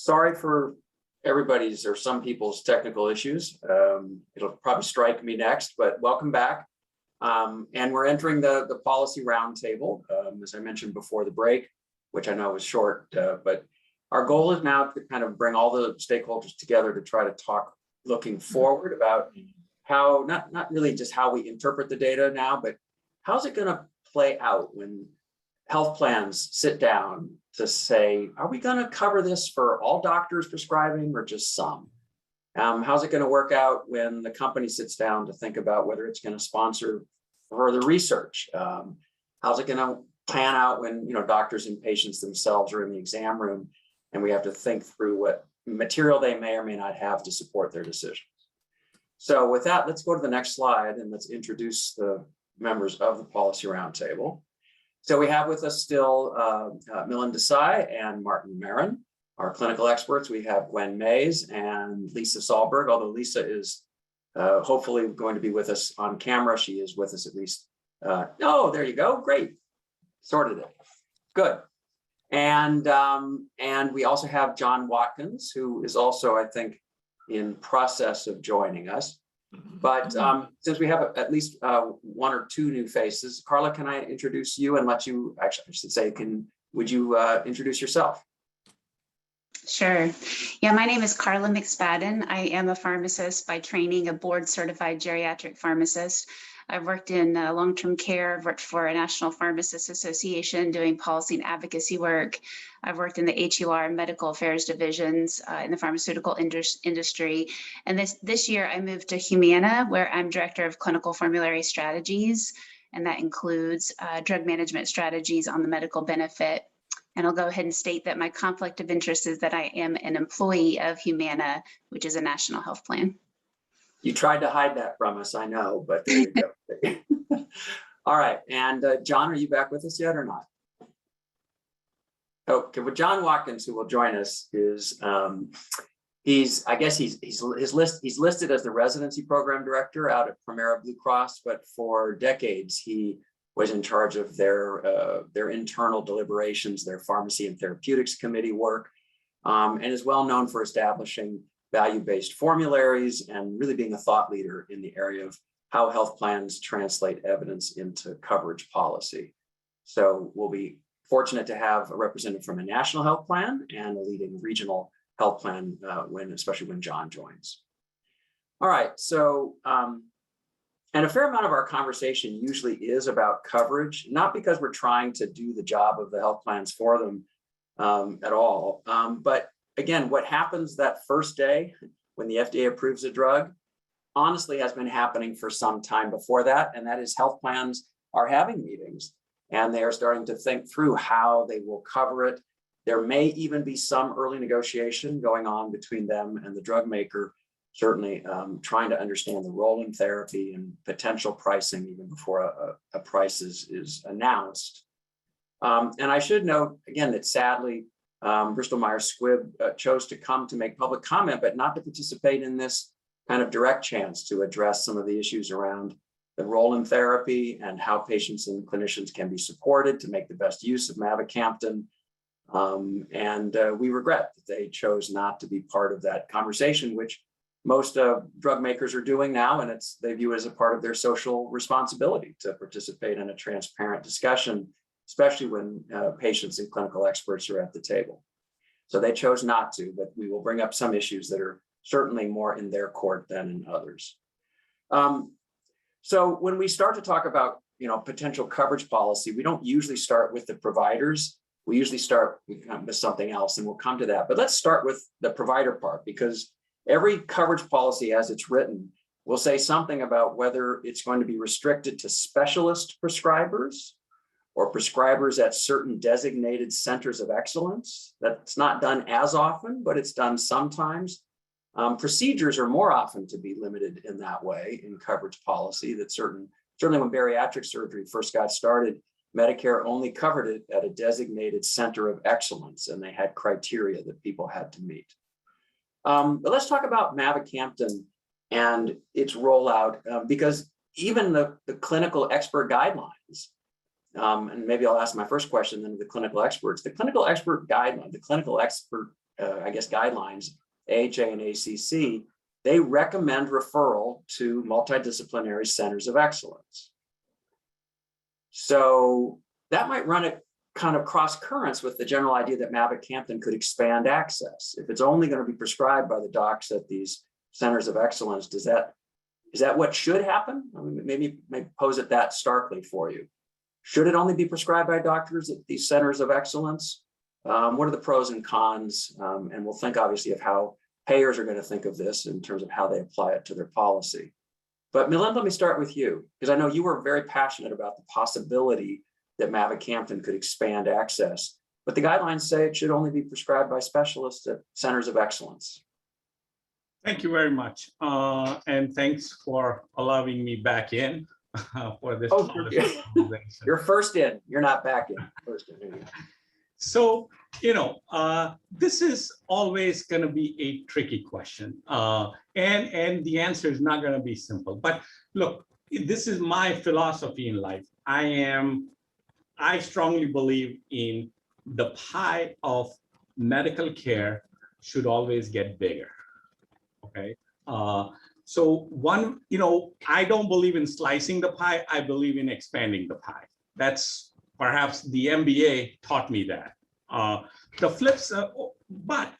Sorry for everybody's or some people's technical issues. It'll probably strike me next, but welcome back. And we're entering the policy roundtable, as I mentioned before the break, which I know was short, but our goal is now to kind of bring all the stakeholders together to try to talk looking forward about how, not really just how we interpret the data now, but how's it going to play out when health plans sit down to say, are we going to cover this for all doctors prescribing or just some? How's it going to work out when the company sits down to think about whether it's going to sponsor further research? How's it going to plan out when doctors and patients themselves are in the exam room and we have to think through what material they may or may not have to support their decisions? So with that, let's go to the next slide and let's introduce the members of the Policy Roundtable. So we have with us still Milind Desai and Martin Marin, our clinical experts. We have Gwen Mays and Lisa Sahlberg, although Lisa is hopefully going to be with us on camera. She is with us at least. Oh, there you go. Great. Sorted it. Good. And we also have John Watkins, who is also, I think, in process of joining us. But since we have at least one or two new faces, Carla, can I introduce you and let you, actually, I should say, would you introduce yourself? Sure. Yeah, my name is Carla McSpadden. I am a pharmacist by training, a board certified geriatric pharmacist. I've worked in long-term care. I've worked for a National Pharmacists Association doing policy and advocacy work. I've worked in the HUR medical affairs divisions in the pharmaceutical industry. And this year I moved to Humana, where I'm director of clinical formulary strategies. And that includes drug management strategies on the medical benefit. And I'll go ahead and state that my conflict of interest is that I am an employee of Humana, which is a national health plan. You tried to hide that from us, I know, but there you go. All right, and John, are you back with us yet or not? Okay, well, John Watkins, who will join us, is he's listed as the residency program director out at Primera Blue Cross, but for decades he was in charge of their internal deliberations, their pharmacy and therapeutics committee work, and is well known for establishing value-based formularies and really being a thought leader in the area of how health plans translate evidence into coverage policy. So we'll be fortunate to have a representative from a national health plan and a leading regional health plan, especially when John joins. All right, so, and a fair amount of our conversation usually is about coverage, not because we're trying to do the job of the health plans for them at all, but again, what happens that first day when the FDA approves a drug honestly has been happening for some time before that, and that is health plans are having meetings and they are starting to think through how they will cover it. There may even be some early negotiation going on between them and the drug maker, certainly trying to understand the role in therapy and potential pricing even before a price is announced. And I should note, again, that sadly, Bristol Myers Squibb chose to come to make public comment, but not to participate in this kind of direct chance to address some of the issues around the role in therapy and how patients and clinicians can be supported to make the best use of Mavacamten. And we regret that they chose not to be part of that conversation, which most drug makers are doing now, and they view it as a part of their social responsibility to participate in a transparent discussion, especially when patients and clinical experts are at the table. So they chose not to, but we will bring up some issues that are certainly more in their court than in others. So when we start to talk about potential coverage policy, we don't usually start with the providers. We usually start with something else, and we'll come to that. But let's start with the provider part, because every coverage policy as it's written will say something about whether it's going to be restricted to specialist prescribers or prescribers at certain designated centers of excellence. That's not done as often, but it's done sometimes. Procedures are more often to be limited in that way in coverage policy. That certainly when bariatric surgery first got started, Medicare only covered it at a designated center of excellence, and they had criteria that people had to meet. But let's talk about Mavacamten and its rollout, because even the clinical expert guidelines, and maybe I'll ask my first question then to the clinical experts. The clinical expert guideline, the clinical expert I guess, guidelines, AHA and ACC, they recommend referral to multidisciplinary centers of excellence. So that might run at kind of cross currents with the general idea that mavacamten could expand access. If it's only going to be prescribed by the docs at these centers of excellence, is that what should happen? I mean, maybe pose it that starkly for you. Should it only be prescribed by doctors at these centers of excellence? What are the pros and cons? And we'll think obviously of how payers are going to think of this in terms of how they apply it to their policy. But Milind, let me start with you, because I know you were very passionate about the possibility that mavacamten could expand access, but the guidelines say it should only be prescribed by specialists at centers of excellence. Thank you very much. And thanks for allowing me back in for this. Oh, you're first in, you're not back in. First in. So, this is always going to be a tricky question. And the answer is not going to be simple. But look, this is my philosophy in life. I strongly believe in the pie of medical care should always get bigger. Okay. So one, I don't believe in slicing the pie. I believe in expanding the pie. That's perhaps the MBA taught me that. The flips, but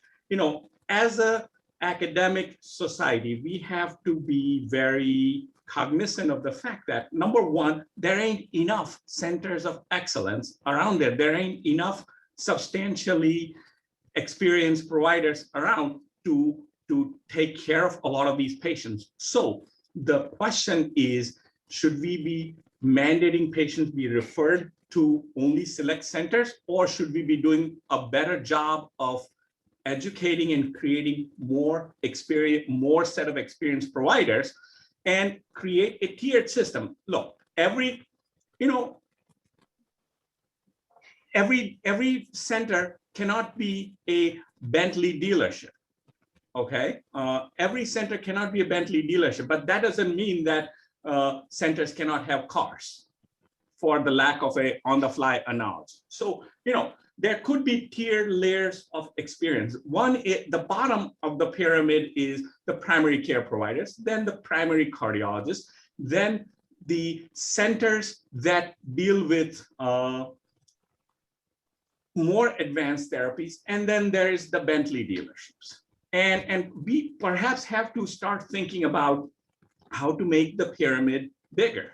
as a academic society, we have to be very cognizant of the fact that, number one, there ain't enough centers of excellence around there. There ain't enough substantially experienced providers around to take care of a lot of these patients. So the question is, should we be mandating patients be referred to only select centers, or should we be doing a better job of educating and creating more set of experienced providers and create a tiered system? Look, every center cannot be a Bentley dealership. Okay, every center cannot be a Bentley dealership, but that doesn't mean that centers cannot have cars, for the lack of a on-the-fly analogy. So, there could be tiered layers of experience. One, the bottom of the pyramid is the primary care providers, then the primary cardiologists, then the centers that deal with more advanced therapies, and then there is the Bentley dealerships. And we perhaps have to start thinking about how to make the pyramid bigger,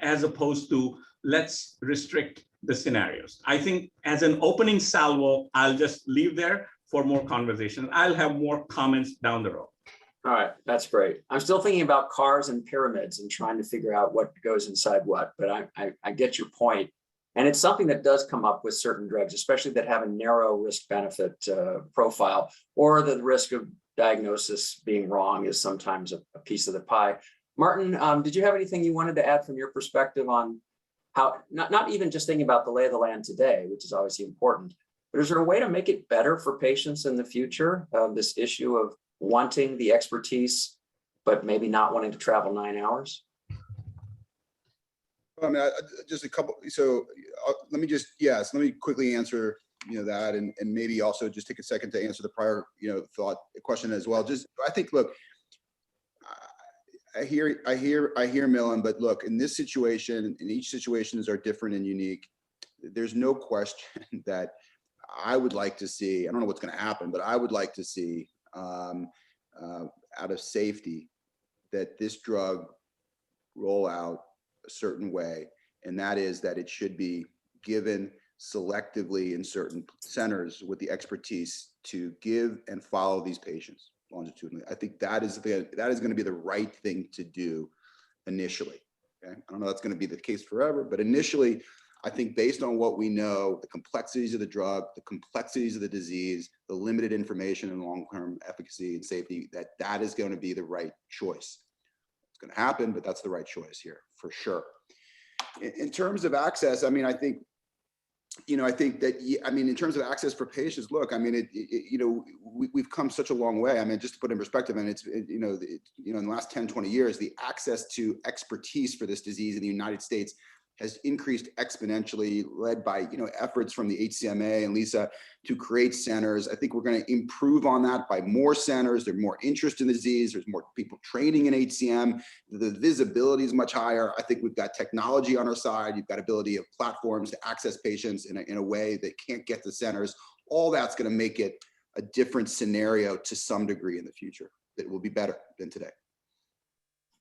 as opposed to let's restrict the scenarios. I think as an opening salvo, I'll just leave there for more conversation. I'll have more comments down the road. All right, that's great. I'm still thinking about cars and pyramids and trying to figure out what goes inside what, but I get your point. And it's something that does come up with certain drugs, especially that have a narrow risk-benefit profile, or the risk of diagnosis being wrong is sometimes a piece of the pie. Martin, did you have anything you wanted to add from your perspective on how, not even just thinking about the lay of the land today, which is obviously important, but is there a way to make it better for patients in the future, this issue of wanting the expertise, but maybe not wanting to travel 9 hours? I mean, just a couple. So let me quickly answer, that, and maybe also just take a second to answer the prior, question as well. I think, look, I hear Milind, but look, in this situation, and each situations are different and unique. There's no question that I would like to see. I don't know what's going to happen, but I would like to see, out of safety, that this drug roll out a certain way, and that is that it should be given selectively in certain centers with the expertise to give and follow these patients longitudinally. I think that is going to be the right thing to do initially. Okay, I don't know that's going to be the case forever, but initially, I think based on what we know, the complexities of the drug, the complexities of the disease, the limited information and long-term efficacy and safety, that is going to be the right choice. It's going to happen, but that's the right choice here for sure. In terms of access, I mean, I think that, in terms of access for patients, look, I mean, we've come such a long way. I mean, just to put in perspective, and in the last 10, 20 years, the access to expertise for this disease in the United States has increased exponentially, led by efforts from the HCMA and Lisa to create centers. I think we're going to improve on that by more centers. There's more interest in the disease. There's more people training in HCM. The visibility is much higher. I think we've got technology on our side. You've got ability of platforms to access patients in a way that can't get to centers. All that's going to make it a different scenario to some degree in the future. That will be better than today.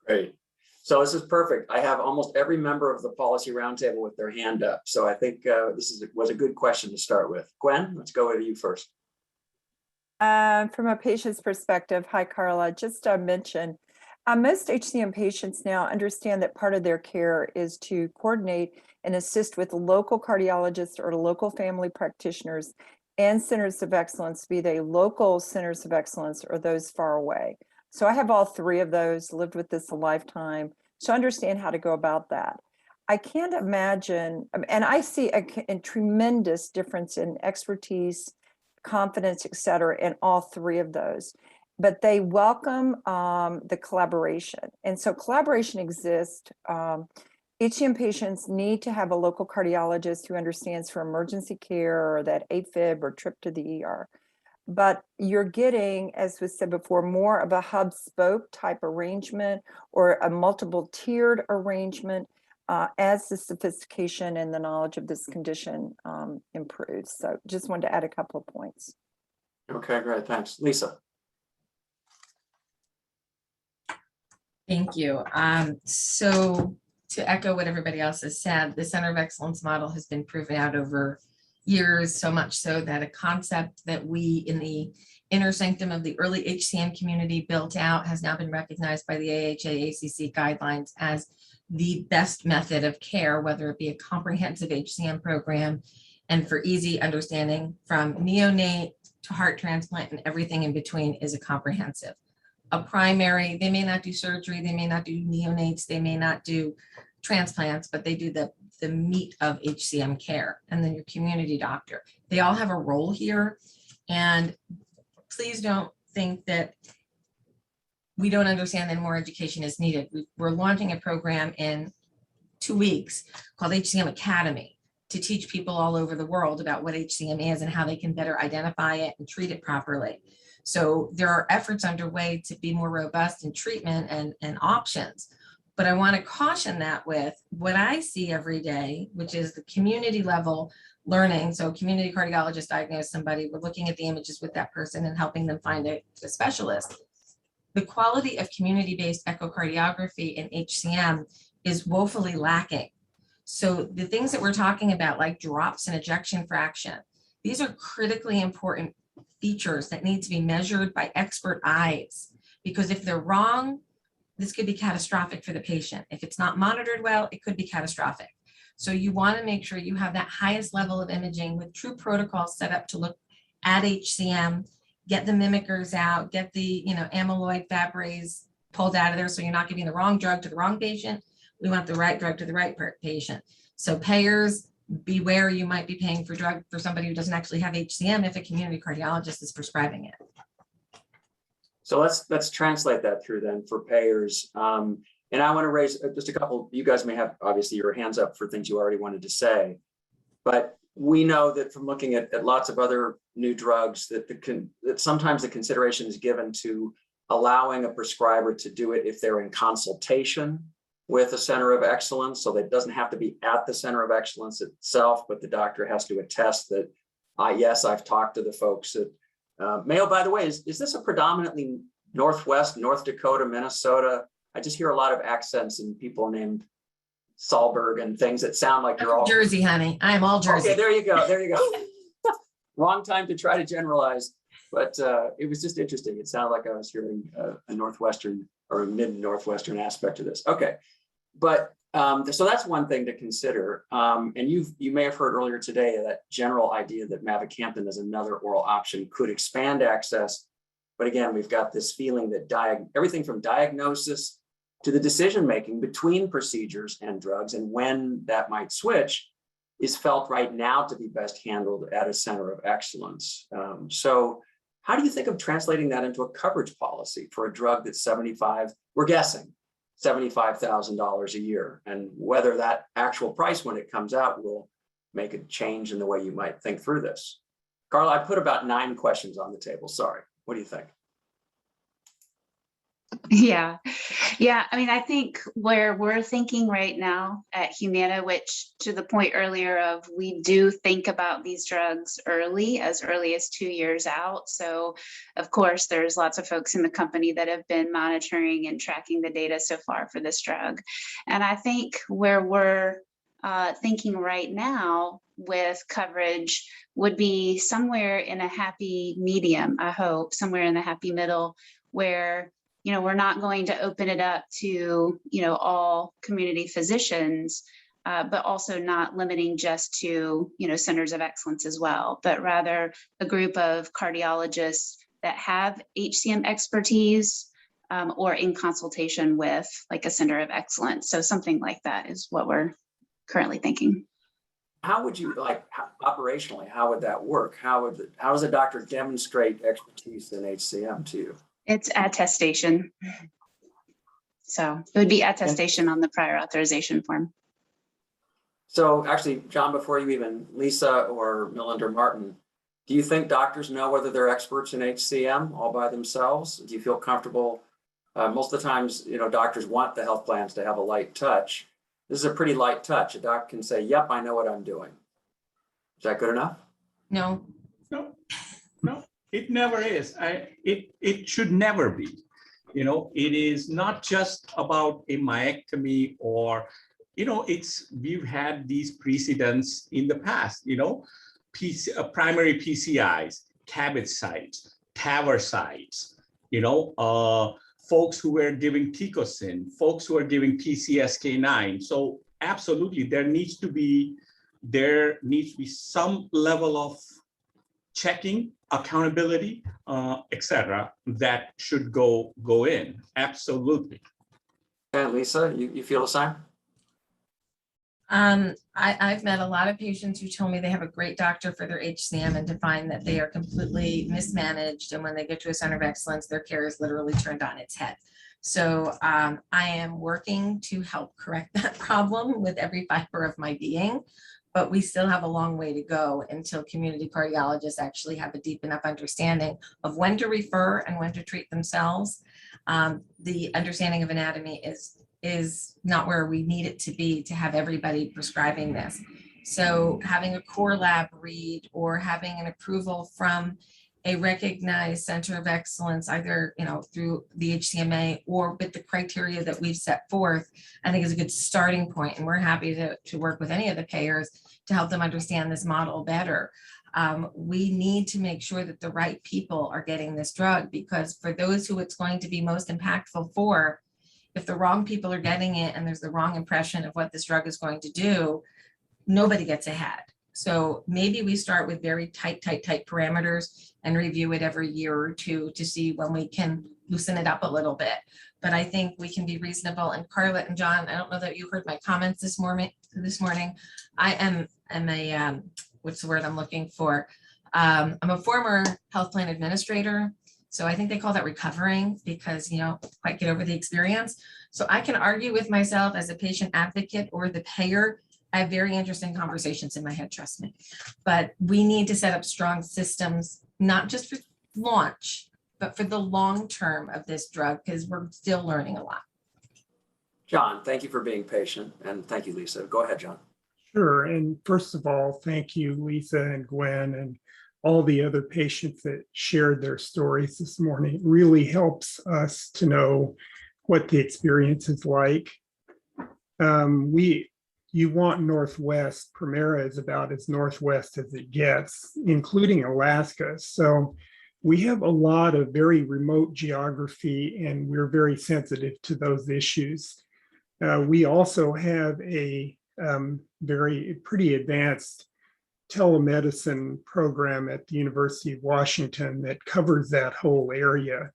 Great. So this is perfect. I have almost every member of the policy roundtable with their hand up. So I think was a good question to start with. Gwen, let's go with you first. From a patient's perspective, hi, Carla. Just to mention, most HCM patients now understand that part of their care is to coordinate and assist with local cardiologists or local family practitioners and centers of excellence, be they local centers of excellence or those far away. So I have all three of those, lived with this a lifetime, so understand how to go about that. I can't imagine, and I see a tremendous difference in expertise, confidence, et cetera, in all three of those, but they welcome the collaboration. And so collaboration exists. HCM patients need to have a local cardiologist who understands for emergency care or that AFib or trip to the ER. But you're getting, as was said before, more of a hub spoke type arrangement or a multiple tiered arrangement as the sophistication and the knowledge of this condition improves. So just wanted to add a couple of points. Okay, great, thanks. Lisa. Thank you. So to echo what everybody else has said, the Center of Excellence model has been proven out over years, so much so that a concept that we in the inner sanctum of the early HCM community built out has now been recognized by the AHA-ACC guidelines as the best method of care, whether it be a comprehensive HCM program and for easy understanding from neonate to heart transplant and everything in between is a comprehensive. A primary, they may not do surgery, they may not do neonates, they may not do transplants, but they do the meat of HCM care, and then your community doctor. They all have a role here, and please don't think that we don't understand that more education is needed. We're launching a program in 2 weeks called HCM Academy to teach people all over the world about what HCM is and how they can better identify it and treat it properly. So there are efforts underway to be more robust in treatment and options. But I want to caution that with what I see every day, which is the community level learning. So community cardiologist diagnosed somebody, we're looking at the images with that person and helping them find a specialist. The quality of community-based echocardiography in HCM is woefully lacking. So the things that we're talking about, like drops and ejection fraction, these are critically important features that need to be measured by expert eyes, because if they're wrong, this could be catastrophic for the patient. If it's not monitored well, it could be catastrophic. So you want to make sure you have that highest level of imaging with true protocols set up to look at HCM, get the mimickers out, get the amyloid Fabry's pulled out of there so you're not giving the wrong drug to the wrong patient. We want the right drug to the right patient. So payers, beware, you might be paying for drug for somebody who doesn't actually have HCM if a community cardiologist is prescribing it. So let's translate that through then for payers. And I want to raise just a couple. You guys may have obviously your hands up for things you already wanted to say, but we know that from looking at lots of other new drugs that sometimes the consideration is given to allowing a prescriber to do it if they're in consultation with a center of excellence. So that it doesn't have to be at the center of excellence itself, but the doctor has to attest that, yes, I've talked to the folks at Mayo. By the way, is this a predominantly Northwest, North Dakota, Minnesota? I just hear a lot of accents and people named Sahlberg and things that sound like you're all Jersey, honey. I'm all Jersey. Okay, there you go. There you go. Wrong time to try to generalize, but it was just interesting. It sounded like I was hearing a Northwestern or a mid-Northwestern aspect of this. Okay, but so that's one thing to consider. And you may have heard earlier today that general idea that Mavacamten as another oral option could expand access. But again, we've got this feeling that everything from diagnosis to the decision-making between procedures and drugs and when that might switch is felt right now to be best handled at a center of excellence. So how do you think of translating that into a coverage policy for a drug that's 75, we're guessing, $75,000 a year. And whether that actual price when it comes out will make a change in the way you might think through this. Carla, I put about 9 questions on the table. Sorry. What do you think? Yeah. I mean, I think where we're thinking right now at Humana, which to the point earlier of, we do think about these drugs as early as 2 years out. So of course, there's lots of folks in the company that have been monitoring and tracking the data so far for this drug. And I think where we're thinking right now with coverage would be somewhere in a happy medium, I hope, somewhere in the happy middle, where we're not going to open it up to, all community physicians, but also not limiting just to, centers of excellence as well, but rather a group of cardiologists that have HCM expertise or in consultation with like a center of excellence. So something like that is what we're currently thinking. How would you operationally, how would that work? How does a doctor demonstrate expertise in HCM to you? It's attestation. So it would be attestation on the prior authorization form. So actually, John, before you even, Lisa or Melinda Martin, do you think doctors know whether they're experts in HCM all by themselves? Do you feel comfortable? Most of the times, doctors want the health plans to have a light touch. This is a pretty light touch. A doc can say, yep, I know what I'm doing. Is that good enough? No. It never is. It should never be. It is not just about a myectomy or, we've had these precedents in the past, primary PCIs, CABG sites, TAVR sites, folks who were giving Ticocin, folks who are giving PCSK9. So absolutely, there needs to be some level of checking, accountability, etc., that should go in. Absolutely. And Lisa, you feel the same? I've met a lot of patients who told me they have a great doctor for their HCM and to find that they are completely mismanaged. And when they get to a center of excellence, their care is literally turned on its head. So I am working to help correct that problem with every fiber of my being. But we still have a long way to go until community cardiologists actually have a deep enough understanding of when to refer and when to treat themselves. The understanding of anatomy is not where we need it to be to have everybody prescribing this. So having a core lab read or having an approval from a recognized center of excellence, either through the HCMA or with the criteria that we've set forth, I think is a good starting point. And we're happy to work with any of the payers to help them understand this model better. We need to make sure that the right people are getting this drug, because for those who it's going to be most impactful for, if the wrong people are getting it and there's the wrong impression of what this drug is going to do, nobody gets ahead. So maybe we start with very tight parameters and review it every year or two to see when we can loosen it up a little bit. But I think we can be reasonable. And Carla and John, I don't know that you heard my comments this morning. I am a, what's the word I'm looking for? I'm a former health plan administrator. So I think they call that recovering because, quite get over the experience. So I can argue with myself as a patient advocate or the payer. I have very interesting conversations in my head, trust me. But we need to set up strong systems, not just for launch, but for the long term of this drug, because we're still learning a lot. John, thank you for being patient. And thank you, Lisa. Go ahead, John. Sure. And first of all, thank you, Lisa and Gwen, and all the other patients that shared their stories this morning. It really helps us to know what the experience is like. You want Northwest. Primera is about as Northwest as it gets, including Alaska. So we have a lot of very remote geography, and we're very sensitive to those issues. We also have a pretty advanced telemedicine program at the University of Washington that covers that whole area.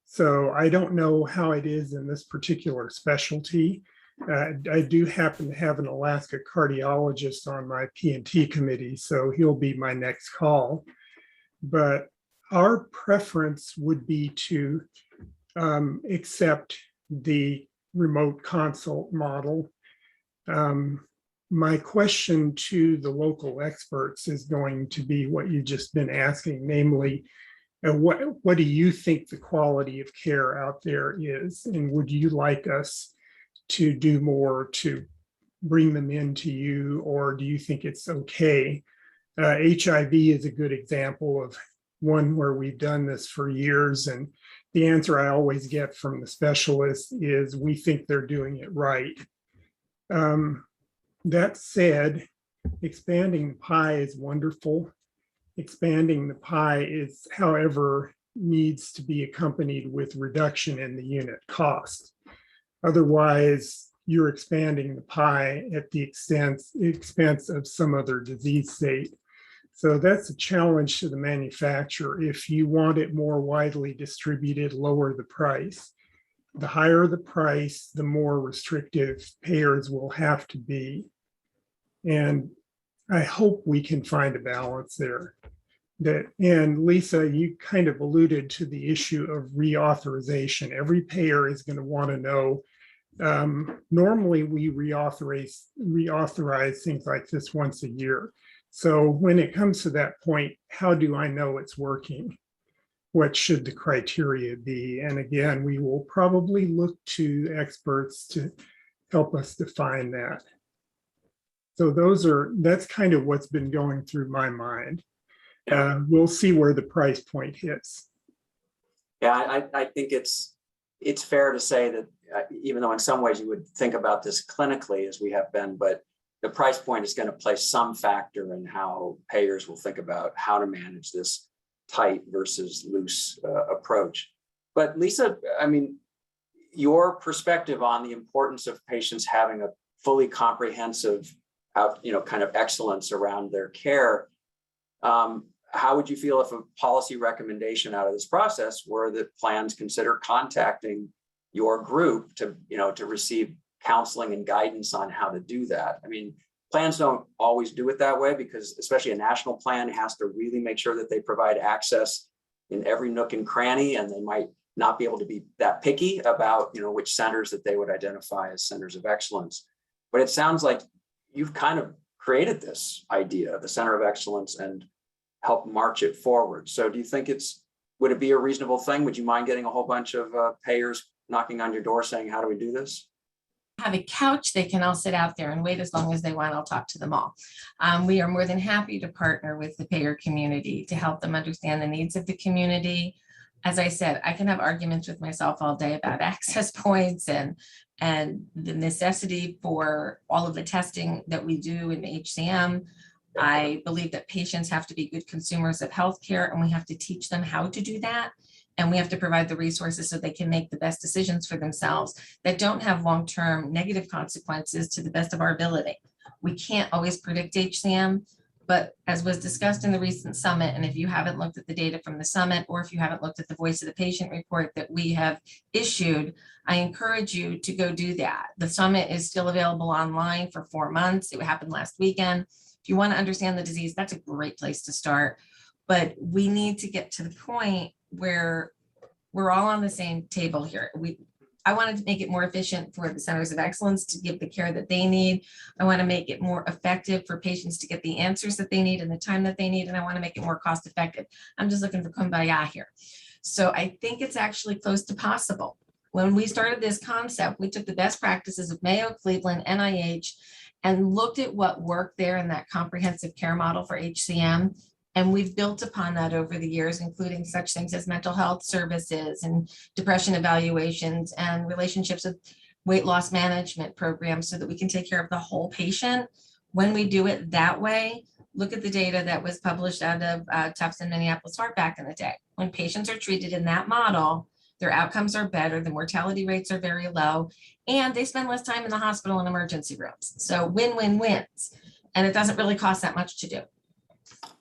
So I don't know how it is in this particular specialty. I do happen to have an Alaska cardiologist on my P&T committee, so he'll be my next call. But our preference would be to accept the remote consult model. My question to the local experts is going to be what you've just been asking, namely, what do you think the quality of care out there is? And would you like us to do more to bring them into you, or do you think it's okay? HIV is a good example of one where we've done this for years, and the answer I always get from the specialists is we think they're doing it right. That said, expanding the pie is wonderful. Expanding the pie is, however, needs to be accompanied with reduction in the unit cost. Otherwise, you're expanding the pie at the expense of some other disease state. So that's a challenge to the manufacturer. If you want it more widely distributed, lower the price. The higher the price, the more restrictive payers will have to be. And I hope we can find a balance there. And Lisa, you kind of alluded to the issue of reauthorization. Every payer is going to want to know. Normally, we reauthorize things like this once a year. So when it comes to that point, how do I know it's working? What should the criteria be? And again, we will probably look to experts to help us define that. So that's kind of what's been going through my mind. We'll see where the price point hits. Yeah, I think it's fair to say that even though in some ways you would think about this clinically as we have been, but the price point is going to play some factor in how payers will think about how to manage this tight versus loose approach. But Lisa, I mean, your perspective on the importance of patients having a fully comprehensive, kind of excellence around their care. How would you feel if a policy recommendation out of this process were that plans consider contacting your group to receive counseling and guidance on how to do that? I mean, plans don't always do it that way because especially a national plan has to really make sure that they provide access in every nook and cranny, and they might not be able to be that picky about which centers that they would identify as centers of excellence. But it sounds like you've kind of created this idea, the center of excellence, and help march it forward. So do you think would it be a reasonable thing? Would you mind getting a whole bunch of payers knocking on your door saying, how do we do this? Have a couch, they can all sit out there and wait as long as they want. I'll talk to them all. We are more than happy to partner with the payer community to help them understand the needs of the community. As I said, I can have arguments with myself all day about access points and the necessity for all of the testing that we do in HCM. I believe that patients have to be good consumers of healthcare, and we have to teach them how to do that. And we have to provide the resources so they can make the best decisions for themselves that don't have long-term negative consequences to the best of our ability. We can't always predict HCM, but as was discussed in the recent summit, and if you haven't looked at the data from the summit, or if you haven't looked at the Voice of the Patient report that we have issued, I encourage you to go do that. The summit is still available online for 4 months. It happened last weekend. If you want to understand the disease, that's a great place to start. But we need to get to the point where we're all on the same table here. I wanted to make it more efficient for the centers of excellence to give the care that they need. I want to make it more effective for patients to get the answers that they need in the time that they need. And I want to make it more cost effective. I'm just looking for kumbaya here. So I think it's actually close to possible. When we started this concept, we took the best practices of Mayo, Cleveland, NIH, and looked at what worked there in that comprehensive care model for HCM. And we've built upon that over the years, including such things as mental health services and depression evaluations and relationships with weight loss management programs so that we can take care of the whole patient. When we do it that way, look at the data that was published out of Tufts and Minneapolis Heart back in the day. When patients are treated in that model, their outcomes are better, the mortality rates are very low, and they spend less time in the hospital and emergency rooms. So win-win wins, and it doesn't really cost that much to do.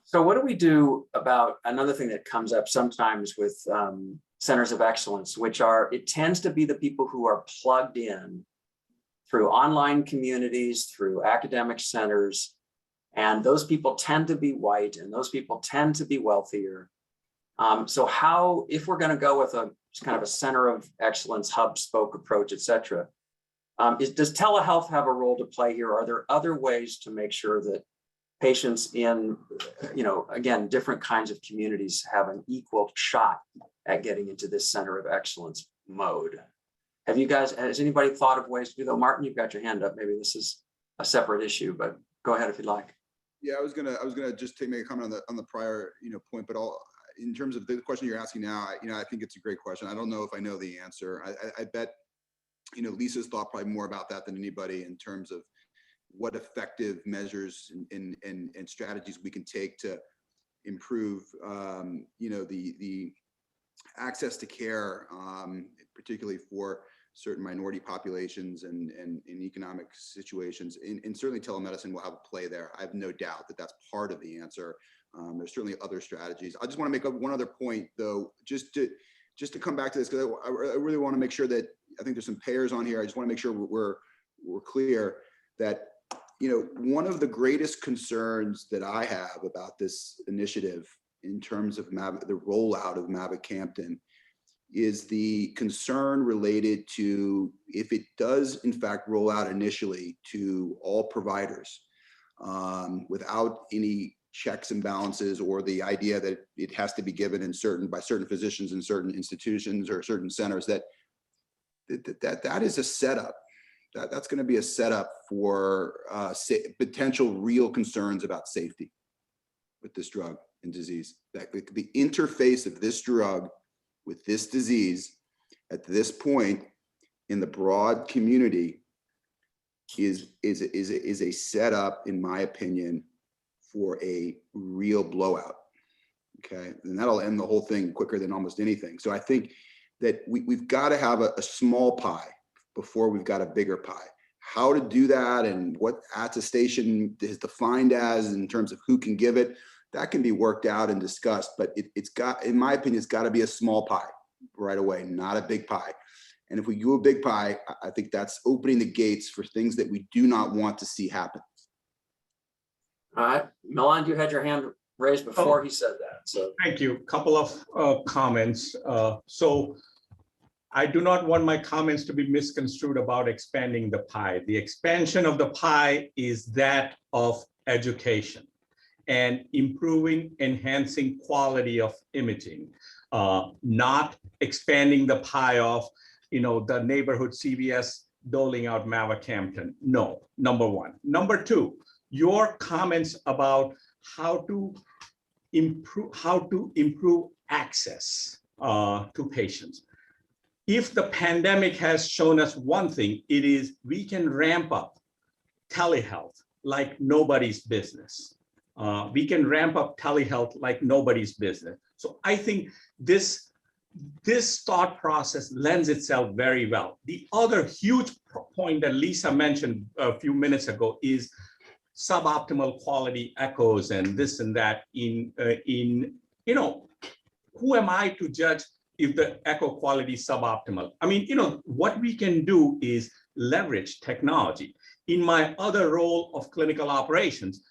So what do we do about another thing that comes up sometimes with centers of excellence, which it tends to be the people who are plugged in through online communities, through academic centers, and those people tend to be white, and those people tend to be wealthier. So how, if we're going to go with a kind of a center of excellence, hub, spoke approach, et cetera, Does telehealth have a role to play here? Are there other ways to make sure that patients in, again, different kinds of communities have an equal shot at getting into this center of excellence mode? Has anybody thought of ways to do that? Martin, you've got your hand up. Maybe this is a separate issue, but go ahead if you'd like. Yeah, I was gonna just make a comment on the prior point, but in terms of the question you're asking now, I think it's a great question. I don't know if I know the answer. I bet Lisa's thought probably more about that than anybody in terms of what effective measures and strategies we can take to improve the access to care, particularly for certain minority populations and in economic situations, and certainly telemedicine will have a play there. I have no doubt that that's part of the answer. There's certainly other strategies. I just want to make up one other point, though, just to come back to this, because I really want to make sure that, I think there's some payers on here. I just want to make sure we're clear that one of the greatest concerns that I have about this initiative in terms of the rollout of Mavacamten is the concern related to if it does in fact roll out initially to all providers without any checks and balances, or the idea that it has to be given by certain physicians in certain institutions or certain centers, that is a setup. That's going to be a setup for potential real concerns about safety with this drug and disease. That the interface of this drug with this disease at this point in the broad community is a setup, in my opinion, for a real blowout. Okay, and that'll end the whole thing quicker than almost anything. So I think that we've got to have a small pie before we've got a bigger pie. How to do that and what attestation is defined as in terms of who can give it, that can be worked out and discussed, but it's got, in my opinion, it's got to be a small pie right away, not a big pie. And if we do a big pie, I think that's opening the gates for things that we do not want to see happen. All right, Milan, you had your hand raised before he said that. So Thank you. Couple of comments. So I do not want my comments to be misconstrued about expanding the pie. The expansion of the pie is that of education and improving, enhancing quality of imaging, not expanding the pie of, the neighborhood CVS doling out Mavacamten. No, number one. Number two, your comments about how to improve access to patients. If the pandemic has shown us one thing, it is we can ramp up telehealth like nobody's business. We can ramp up telehealth like nobody's business. So I think this thought process lends itself very well. The other huge point that Lisa mentioned a few minutes ago is suboptimal quality echoes and this and that who am I to judge if the echo quality is suboptimal? I mean, what we can do is leverage technology. In my other role of clinical operations,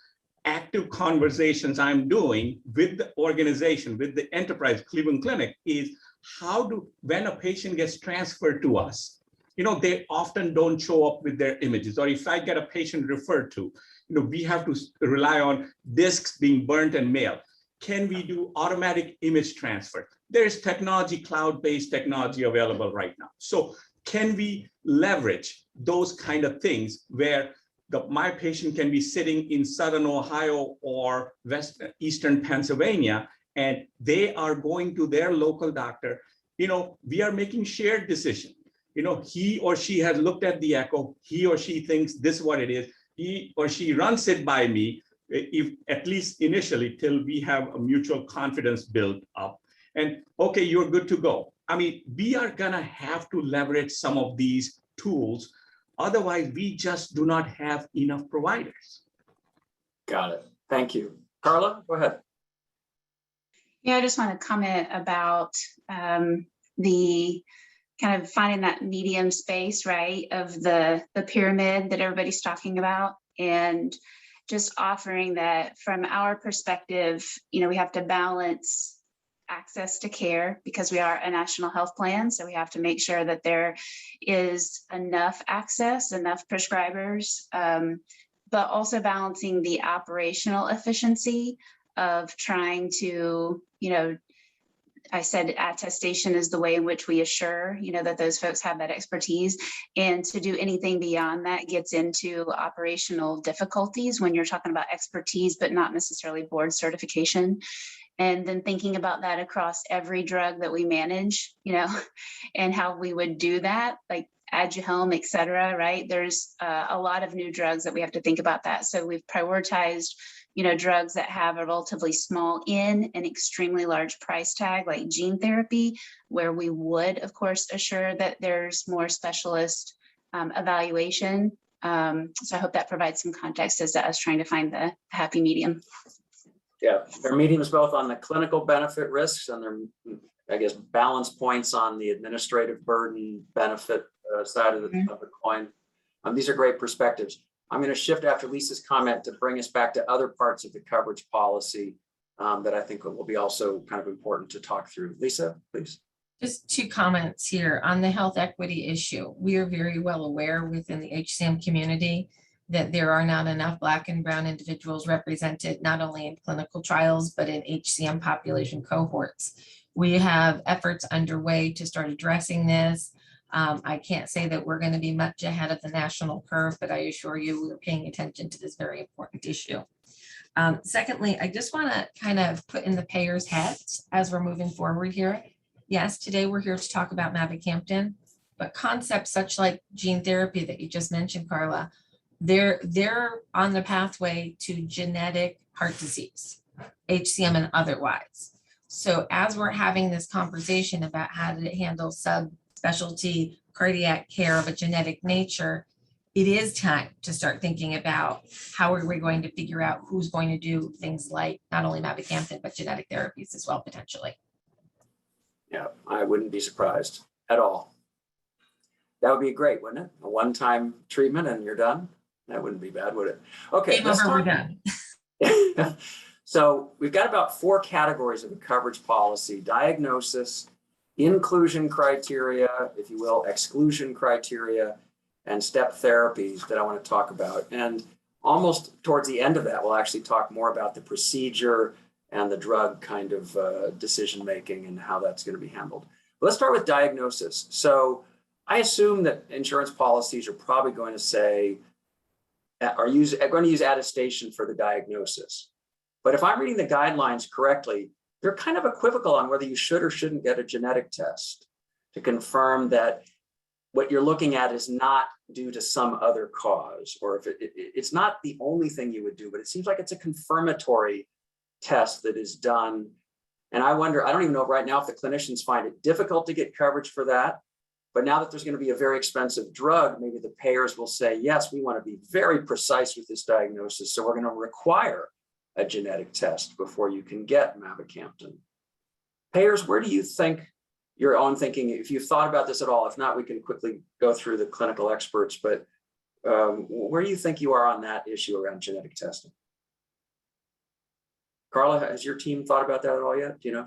active conversations I'm doing with the organization, with the enterprise Cleveland Clinic, is when a patient gets transferred to us, they often don't show up with their images. Or if I get a patient referred to, we have to rely on discs being burnt and mailed. Can we do automatic image transfer? There's technology, cloud-based technology available right now. So can we leverage those kind of things where my patient can be sitting in Southern Ohio or Eastern Pennsylvania, and they are going to their local doctor? We are making shared decision. He or she has looked at the echo. He or she thinks this is what it is. He or she runs it by me, if at least initially, till we have a mutual confidence built up. And okay, you're good to go. I mean, we are gonna have to leverage some of these tools. Otherwise, we just do not have enough providers. got it. Thank you. Carla, go ahead. Yeah, I just want to comment about the kind of finding that medium space, right, of the pyramid that everybody's talking about, and just offering that from our perspective, we have to balance access to care, because we are a national health plan. So we have to make sure that there is enough access, enough prescribers, but also balancing the operational efficiency of trying to, I said attestation is the way in which we assure, that those folks have that expertise. And to do anything beyond that gets into operational difficulties when you're talking about expertise, but not necessarily board certification. And then thinking about that across every drug that we manage, and how we would do that, like Aduhelm, et cetera, right? There's a lot of new drugs that we have to think about that. So we've prioritized drugs that have a relatively small N and extremely large price tag, like gene therapy, where we would, of course, assure that there's more specialist evaluation. So I hope that provides some context as to us trying to find the happy medium. Yeah, there are mediums both on the clinical benefit risks and there, I guess, balance points on the administrative burden benefit side of the coin. These are great perspectives. I'm going to shift after Lisa's comment to bring us back to other parts of the coverage policy that I think will be also kind of important to talk through. Lisa, please. Just 2 comments here on the health equity issue. We are very well aware within the HCM community that there are not enough Black and Brown individuals represented, not only in clinical trials, but in HCM population cohorts. We have efforts underway to start addressing this. I can't say that we're going to be much ahead of the national curve, but I assure you we're paying attention to this very important issue. Secondly, I just want to kind of put in the payers' heads as we're moving forward here. Yes, today we're here to talk about Mavacamten, but concepts such like gene therapy that you just mentioned, Carla, they're on the pathway to genetic heart disease, HCM and otherwise. So as we're having this conversation about how to handle subspecialty cardiac care of a genetic nature, it is time to start thinking about how are we going to figure out who's going to do things like not only Mavacamten, but genetic therapies as well, potentially. Yeah, I wouldn't be surprised at all. That would be great, wouldn't it? A one-time treatment and you're done. That wouldn't be bad, would it? Okay. Game over, we're done. So we've got about 4 categories of a coverage policy: diagnosis, inclusion criteria, if you will, exclusion criteria, and step therapies that I want to talk about. And almost towards the end of that, we'll actually talk more about the procedure and the drug kind of decision-making and how that's going to be handled. But let's start with diagnosis. So I assume that insurance policies are probably going to say, are going to use attestation for the diagnosis. But if I'm reading the guidelines correctly, they're kind of equivocal on whether you should or shouldn't get a genetic test to confirm that what you're looking at is not due to some other cause, or if it's not the only thing you would do, but it seems like it's a confirmatory test that is done. And I wonder, I don't even know right now if the clinicians find it difficult to get coverage for that. But now that there's going to be a very expensive drug, maybe the payers will say, yes, we want to be very precise with this diagnosis. So we're going to require a genetic test before you can get Mavacamten. Payers, where do you think your own thinking, if you've thought about this at all? If not, we can quickly go through the clinical experts, but where do you think you are on that issue around genetic testing? Carla, has your team thought about that at all yet? Do you know?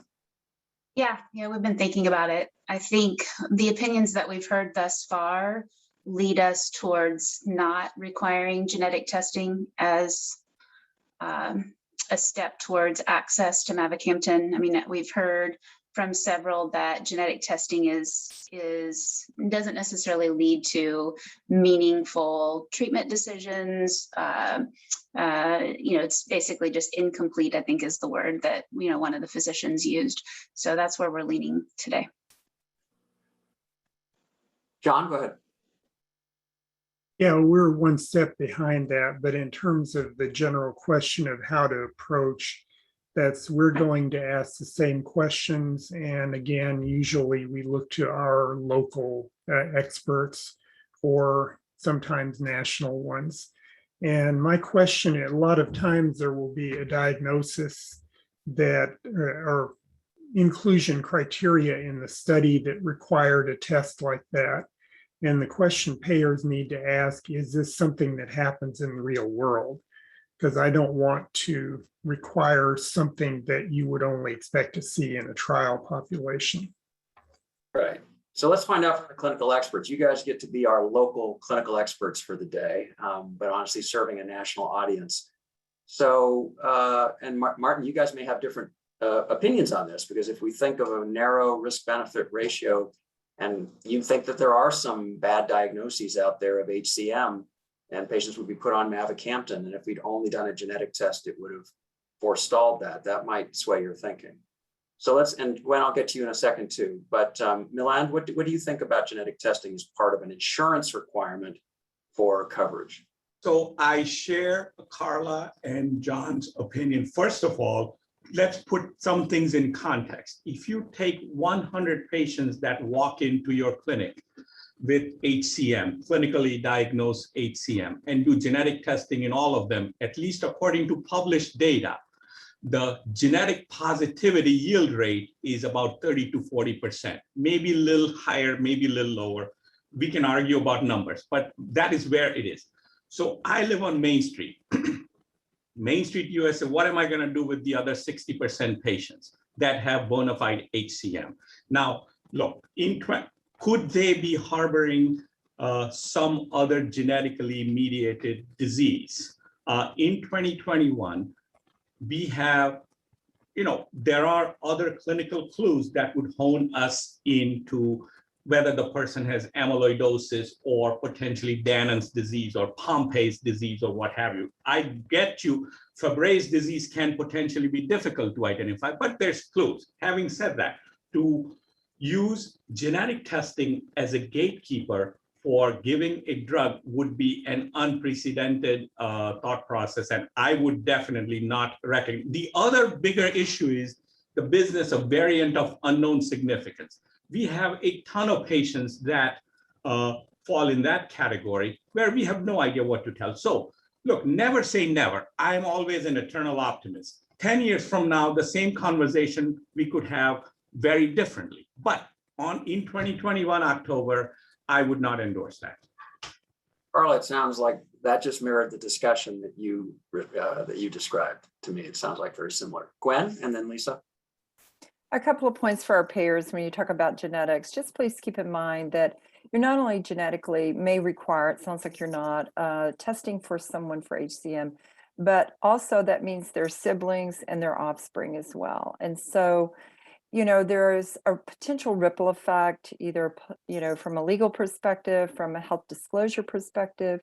Yeah, we've been thinking about it. I think the opinions that we've heard thus far lead us towards not requiring genetic testing as a step towards access to Mavacamten. I mean, we've heard from several that genetic testing doesn't necessarily lead to meaningful treatment decisions. It's basically just incomplete, I think is the word that, one of the physicians used. So that's where we're leaning today. John, go ahead. Yeah, we're one step behind that, but in terms of the general question of how to approach, we're going to ask the same questions. And again, usually we look to our local experts or sometimes national ones. And my question, a lot of times there will be a diagnosis that or inclusion criteria in the study that required a test like that. And the question payers need to ask, is this something that happens in the real world? because I don't want to require something that you would only expect to see in a trial population. Right. So let's find out from the clinical experts. You guys get to be our local clinical experts for the day, but honestly serving a national audience. So, and Martin, you guys may have different opinions on this, because if we think of a narrow risk-benefit ratio, and you think that there are some bad diagnoses out there of HCM, and patients would be put on Mavacamten, and if we'd only done a genetic test, it would have forestalled that. That might sway your thinking. So let's, and Gwen, I'll get to you in a second too, but Milan, what do you think about genetic testing as part of an insurance requirement for coverage? So I share Carla and John's opinion. First of all, let's put some things in context. If you take 100 patients that walk into your clinic with HCM, clinically diagnosed HCM, and do genetic testing in all of them, at least according to published data, the genetic positivity yield rate is about 30 to 40%, maybe a little higher, maybe a little lower. We can argue about numbers, but that is where it is. So I live on Main Street. Main Street, USA, what am I going to do with the other 60% patients that have bona fide HCM? Now, look, could they be harboring some other genetically mediated disease? In 2021, we have, there are other clinical clues that would hone us into whether the person has amyloidosis or potentially Dannon's disease or Pompe's disease or what have you. I get you, Fabry's disease can potentially be difficult to identify, but there's clues. Having said that, to use genetic testing as a gatekeeper for giving a drug would be an unprecedented thought process, and I would definitely not recommend. The other bigger issue is the business of variant of unknown significance. We have a ton of patients that fall in that category where we have no idea what to tell. So look, never say never. I'm always an eternal optimist. 10 years from now, the same conversation we could have very differently. But in 2021 October, I would not endorse that. Carla, it sounds like that just mirrored the discussion that you described to me. It sounds like very similar. Gwen, and then Lisa. A couple of points for our payers when you talk about genetics. Just please keep in mind that you're not only genetically may require, it sounds like you're not, testing for someone for HCM, but also that means their siblings and their offspring as well. And so, there's a potential ripple effect, either, from a legal perspective, from a health disclosure perspective.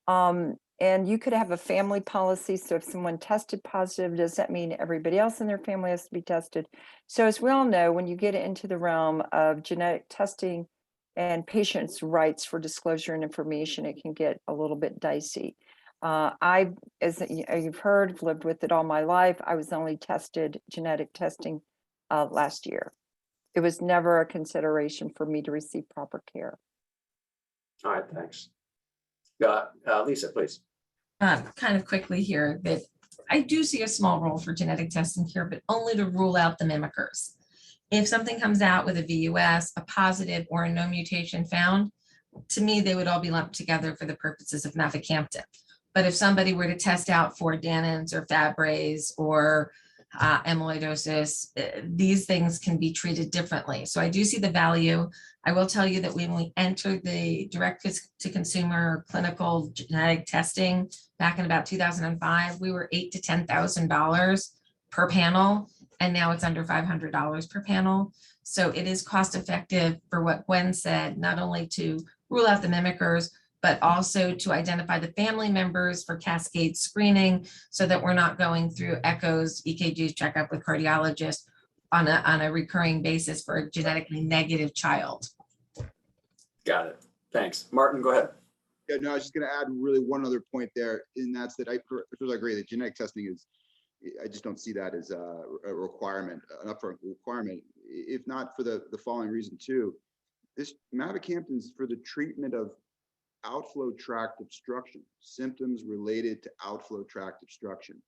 And you could have a family policy. So if someone tested positive, does that mean everybody else in their family has to be tested? So as we all know, when you get into the realm of genetic testing and patients' rights for disclosure and information, it can get a little bit dicey. I, as you've heard, lived with it all my life. I was only tested genetic testing last year. It was never a consideration for me to receive proper care. All right, thanks. Lisa, please. Kind of quickly here, that I do see a small role for genetic testing here, but only to rule out the mimickers. If something comes out with a VUS, a positive or a no mutation found, to me, they would all be lumped together for the purposes of Mavacamten. But if somebody were to test out for Dannon's or Fabry's or amyloidosis, these things can be treated differently. So I do see the value. I will tell you that when we entered the direct to consumer clinical genetic testing back in about 2005, we were $8,000 to $10,000 per panel, and now it's under $500 per panel. So it is cost effective for what Gwen said, not only to rule out the mimickers, but also to identify the family members for cascade screening so that we're not going through echoes, EKGs, checkup with cardiologists on a recurring basis for a genetically negative child. Got it. Thanks. Martin, go ahead. Yeah, no, I was just going to add really one other point there, and that's that I agree that genetic testing is, I just don't see that as a requirement, an upfront requirement, if not for the following reason too. This Mavacamten is for the treatment of outflow tract obstruction, symptoms related to outflow tract obstruction.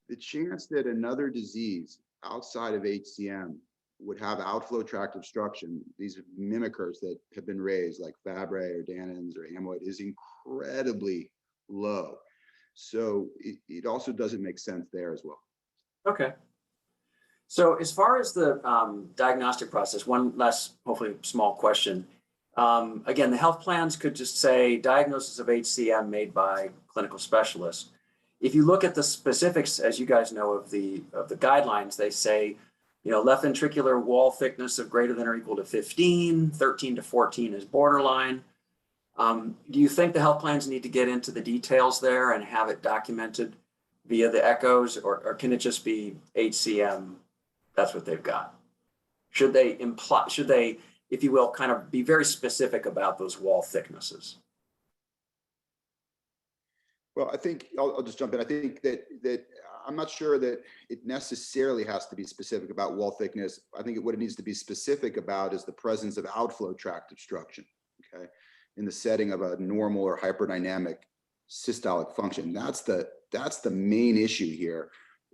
The chance that another disease outside of HCM would have outflow tract obstruction, these mimickers that have been raised like Fabry or Dannon's or amyloid, is incredibly low. So it also doesn't make sense there as well. Okay. So as far as the diagnostic process, one last, hopefully small question. Again, the health plans could just say diagnosis of HCM made by clinical specialists. If you look at the specifics, as you guys know, of the guidelines, they say, left ventricular wall thickness of greater than or equal to 15, 13 to 14 is borderline. Do you think the health plans need to get into the details there and have it documented via the echoes, or can it just be HCM? That's what they've got. Should they, if you will, kind of be very specific about those wall thicknesses? Well, I think I'll just jump in. I think that I'm not sure that it necessarily has to be specific about wall thickness. I think what it needs to be specific about is the presence of outflow tract obstruction, okay, in the setting of a normal or hyperdynamic systolic function. That's the main issue here,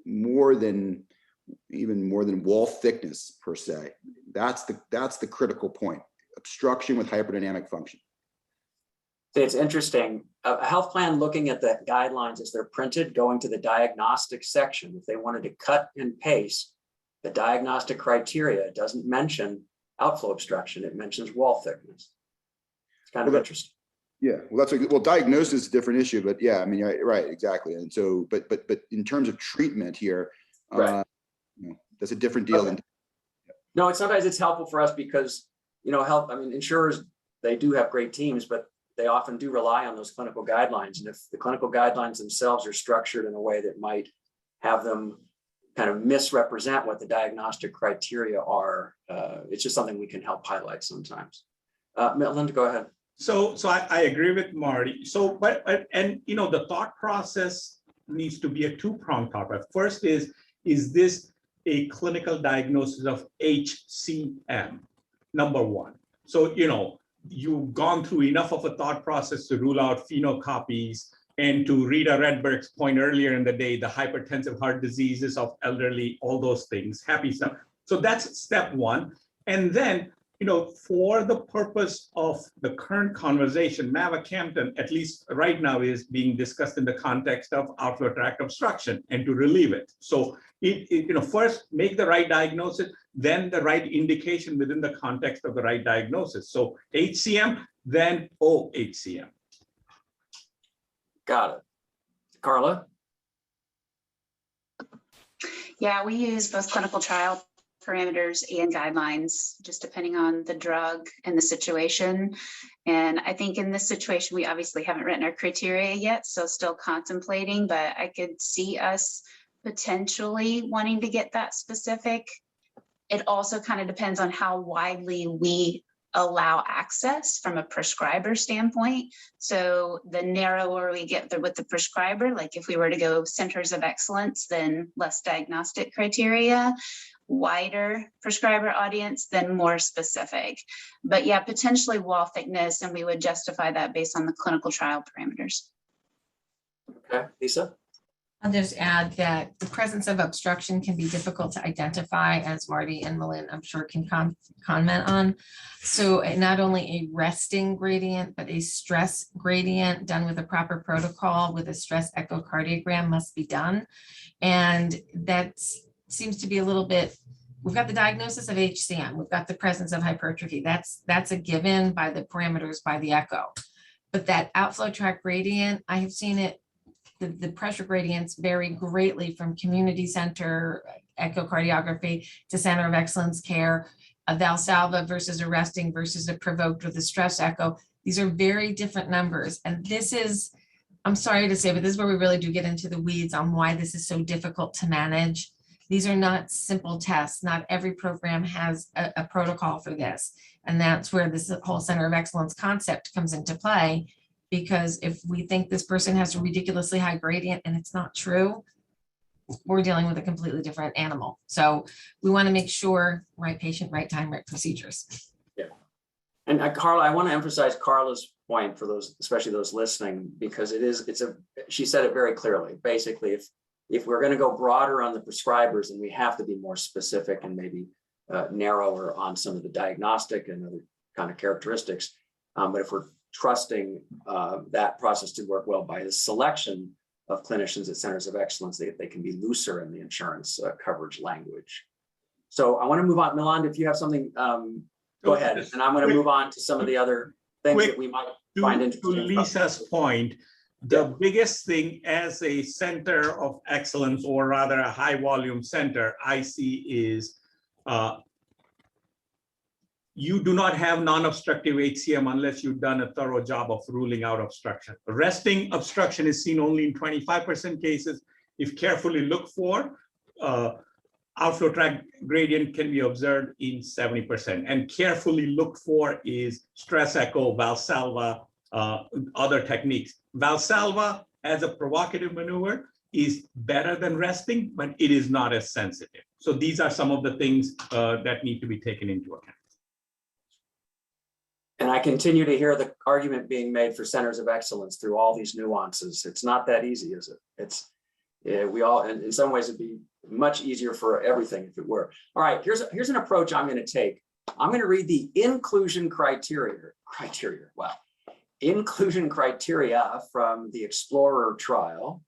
even more than wall thickness per se. That's the critical point. Obstruction with hyperdynamic function. It's interesting. A health plan looking at the guidelines as they're printed, going to the diagnostic section, if they wanted to cut and paste the diagnostic criteria, it doesn't mention outflow obstruction, it mentions wall thickness. It's kind of interesting. Yeah, well, diagnosis is a different issue, but yeah, I mean, right, exactly. And so, but in terms of treatment here, right. That's a different deal. Okay. No, sometimes it's helpful for us because, insurers, they do have great teams, but they often do rely on those clinical guidelines. And if the clinical guidelines themselves are structured in a way that might have them kind of misrepresent what the diagnostic criteria are, it's just something we can help highlight sometimes. Linda, go ahead. So I agree with Marty. So, the thought process needs to be a two-pronged thought process. First is this a clinical diagnosis of HCM? Number one. So, you've gone through enough of a thought process to rule out phenocopies and to Rita Redberg's point earlier in the day, the hypertensive heart diseases of elderly, all those things, happy stuff. So that's step one. And then, for the purpose of the current conversation, Mavacamten, at least right now, is being discussed in the context of outflow tract obstruction and to relieve it. So, first make the right diagnosis, then the right indication within the context of the right diagnosis. So HCM, then OHCM. Got it. Carla? Yeah, we use both clinical trial parameters and guidelines, just depending on the drug and the situation. And I think in this situation, we obviously haven't written our criteria yet, so still contemplating, but I could see us potentially wanting to get that specific. It also kind of depends on how widely we allow access from a prescriber standpoint. So the narrower we get with the prescriber, like if we were to go centers of excellence, then less diagnostic criteria, wider prescriber audience, then more specific. But yeah, potentially wall thickness, and we would justify that based on the clinical trial parameters. Okay, Lisa? I'll just add that the presence of obstruction can be difficult to identify, as Marty and Melinda, I'm sure, can comment on. So not only a resting gradient, but a stress gradient done with a proper protocol with a stress echocardiogram must be done. And that seems to be a little bit, we've got the diagnosis of HCM, we've got the presence of hypertrophy. That's a given by the parameters by the echo. But that outflow tract gradient, I have seen it, the pressure gradients vary greatly from community center echocardiography to center of excellence care, a Valsalva versus a resting versus a provoked with a stress echo. These are very different numbers. And this is, I'm sorry to say, but this is where we really do get into the weeds on why this is so difficult to manage. These are not simple tests. Not every program has a protocol for this. And that's where this whole center of excellence concept comes into play. Because if we think this person has a ridiculously high gradient and it's not true, we're dealing with a completely different animal. So we want to make sure right patient, right time, right procedures. Yeah. And Carla, I want to emphasize Carla's point for those, especially those listening, because she said it very clearly. Basically, if we're going to go broader on the prescribers, then we have to be more specific and maybe narrower on some of the diagnostic and other kind of characteristics. But if we're trusting that process to work well by the selection of clinicians at centers of excellence. They can be looser in the insurance coverage language. So I want to move on. Milan, if you have something, go ahead. And I'm going to move on to some of the other things that we might find interesting. To Lisa's point, the biggest thing as a center of excellence, or rather a high volume center, I see is you do not have non-obstructive HCM unless you've done a thorough job of ruling out obstruction. Resting obstruction is seen only in 25% cases. If carefully looked for, outflow tract gradient can be observed in 70%. And carefully looked for is stress echo, Valsalva, other techniques. Valsalva as a provocative maneuver is better than resting, but it is not as sensitive. So these are some of the things that need to be taken into account. And I continue to hear the argument being made for centers of excellence through all these nuances. It's not that easy, is it? We all, and in some ways it'd be much easier for everything if it were. All right, here's an approach I'm going to take. I'm going to read the inclusion criteria. Wow. Inclusion criteria from the Explorer trial.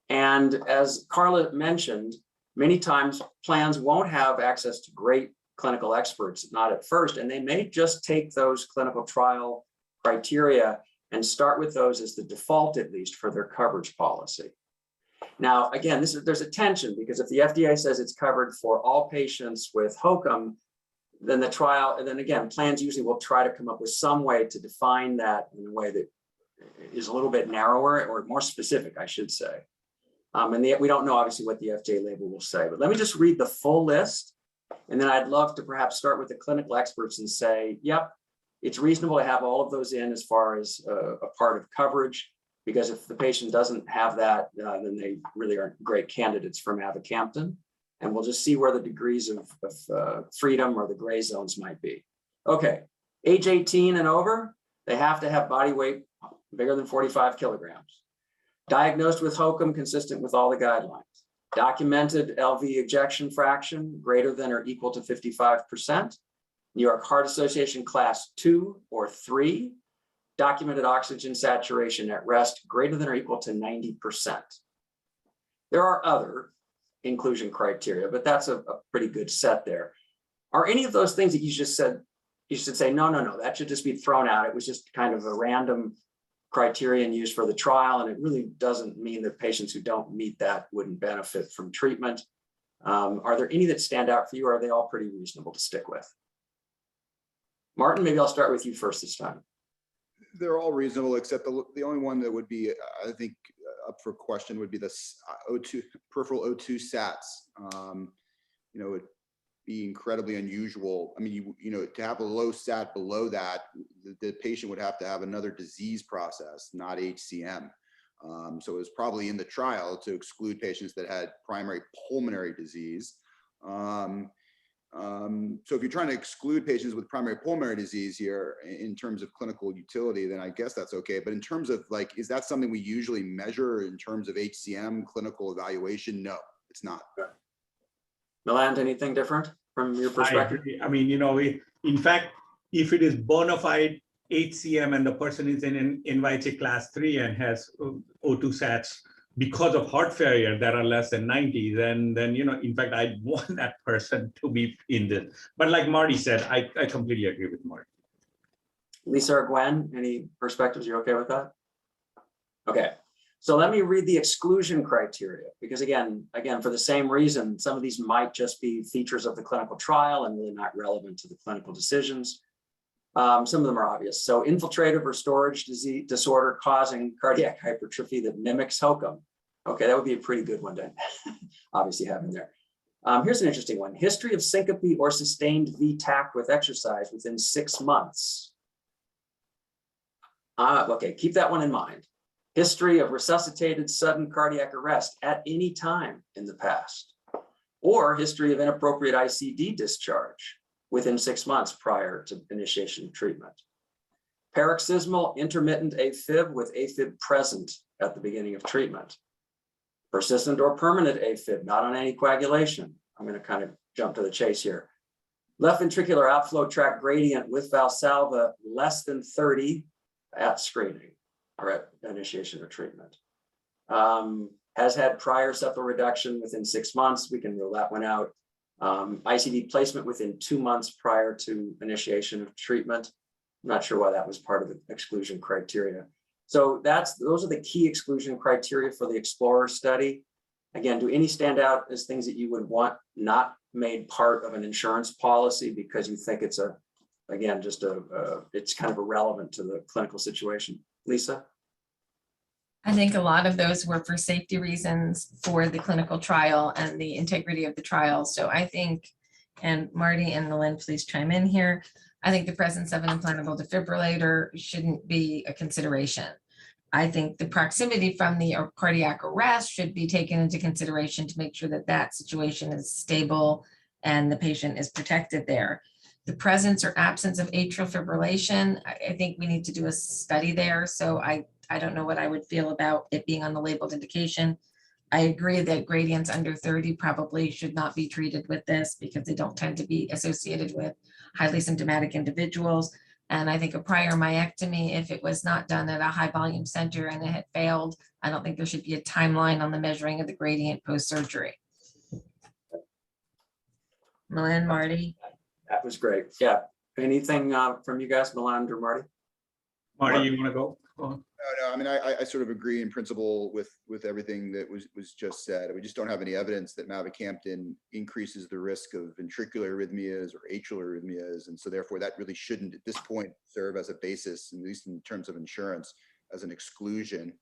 And as Carla mentioned, many times plans won't have access to great clinical experts, not at first, and they may just take those clinical trial criteria and start with those as the default, at least for their coverage policy. Now, again, there's a tension, because if the FDA says it's covered for all patients with HOCM, then the trial, and then again, plans usually will try to come up with some way to define that in a way that is a little bit narrower or more specific, I should say. And we don't know obviously what the FDA label will say, but let me just read the full list. And then I'd love to perhaps start with the clinical experts and say, yep, it's reasonable to have all of those in as far as a part of coverage, because if the patient doesn't have that, then they really aren't great candidates for Mavacamten. And we'll just see where the degrees of freedom or the gray zones might be. Okay, age 18 and over, they have to have body weight bigger than 45 kilograms. Diagnosed with HOCM consistent with all the guidelines. Documented LV ejection fraction greater than or equal to 55%. New York Heart Association class 2 or 3. Documented oxygen saturation at rest greater than or equal to 90%. There are other inclusion criteria, but that's a pretty good set there. Are any of those things that you just said, you should say, no, that should just be thrown out. It was just kind of a random criterion used for the trial, and it really doesn't mean that patients who don't meet that wouldn't benefit from treatment. Are there any that stand out for you, or are they all pretty reasonable to stick with? Martin, maybe I'll start with you first this time. They're all reasonable, except the only one that would be, I think, up for question would be the O2, peripheral O2 sats. It'd be incredibly unusual. I mean, to have a low sat below that, the patient would have to have another disease process, not HCM. So it was probably in the trial to exclude patients that had primary pulmonary disease. So if you're trying to exclude patients with primary pulmonary disease here in terms of clinical utility, then I guess that's okay. But in terms of is that something we usually measure in terms of HCM clinical evaluation? No, it's not. Milan, anything different from your perspective? I mean, in fact, if it is bona fide HCM and the person is in an NYHA class 3 and has O2 sats because of heart failure that are less than 90, then in fact, I want that person to be in this. But like Marty said, I completely agree with Marty. Lisa or Gwen, any perspectives? You're okay with that? Okay, so let me read the exclusion criteria, because again, for the same reason, some of these might just be features of the clinical trial and really not relevant to the clinical decisions. Some of them are obvious. So infiltrative or storage disease disorder causing cardiac hypertrophy that mimics HOCM. Okay, that would be a pretty good one to obviously have in there. Here's an interesting one. History of syncope or sustained VTAC with exercise within 6 months. Okay, keep that one in mind. History of resuscitated sudden cardiac arrest at any time in the past, or history of inappropriate ICD discharge within 6 months prior to initiation of treatment. Paroxysmal intermittent AFib with AFib present at the beginning of treatment. Persistent or permanent AFib, not on anticoagulation. I'm going to kind of jump to the chase here. Left ventricular outflow tract gradient with Valsalva less than 30 at screening or at initiation of treatment. has had prior septal reduction within 6 months. We can rule that one out. ICD placement within 2 months prior to initiation of treatment. I'm not sure why that was part of the exclusion criteria. So those are the key exclusion criteria for the Explorer study. Again, do any stand out as things that you would want not made part of an insurance policy because you think it's it's kind of irrelevant to the clinical situation? Lisa? I think a lot of those were for safety reasons for the clinical trial and the integrity of the trial. So I think, and Marty and Lynn, please chime in here. I think the presence of an implantable defibrillator shouldn't be a consideration. I think the proximity from the cardiac arrest should be taken into consideration to make sure that that situation is stable and the patient is protected there. The presence or absence of atrial fibrillation, I think we need to do a study there. So I don't know what I would feel about it being on the labeled indication. I agree that gradients under 30 probably should not be treated with this because they don't tend to be associated with highly symptomatic individuals. And I think a prior myectomy, if it was not done at a high volume center and it had failed, I don't think there should be a timeline on the measuring of the gradient post-surgery. Milan, Marty? That was great. Yeah. Anything from you guys, Milan or Marty? Marty, you want to go? No, I mean, I sort of agree in principle with everything that was just said. We just don't have any evidence that Mavacamten increases the risk of ventricular arrhythmias or atrial arrhythmias. And so therefore that really shouldn't at this point serve as a basis, at least in terms of insurance, as an exclusion.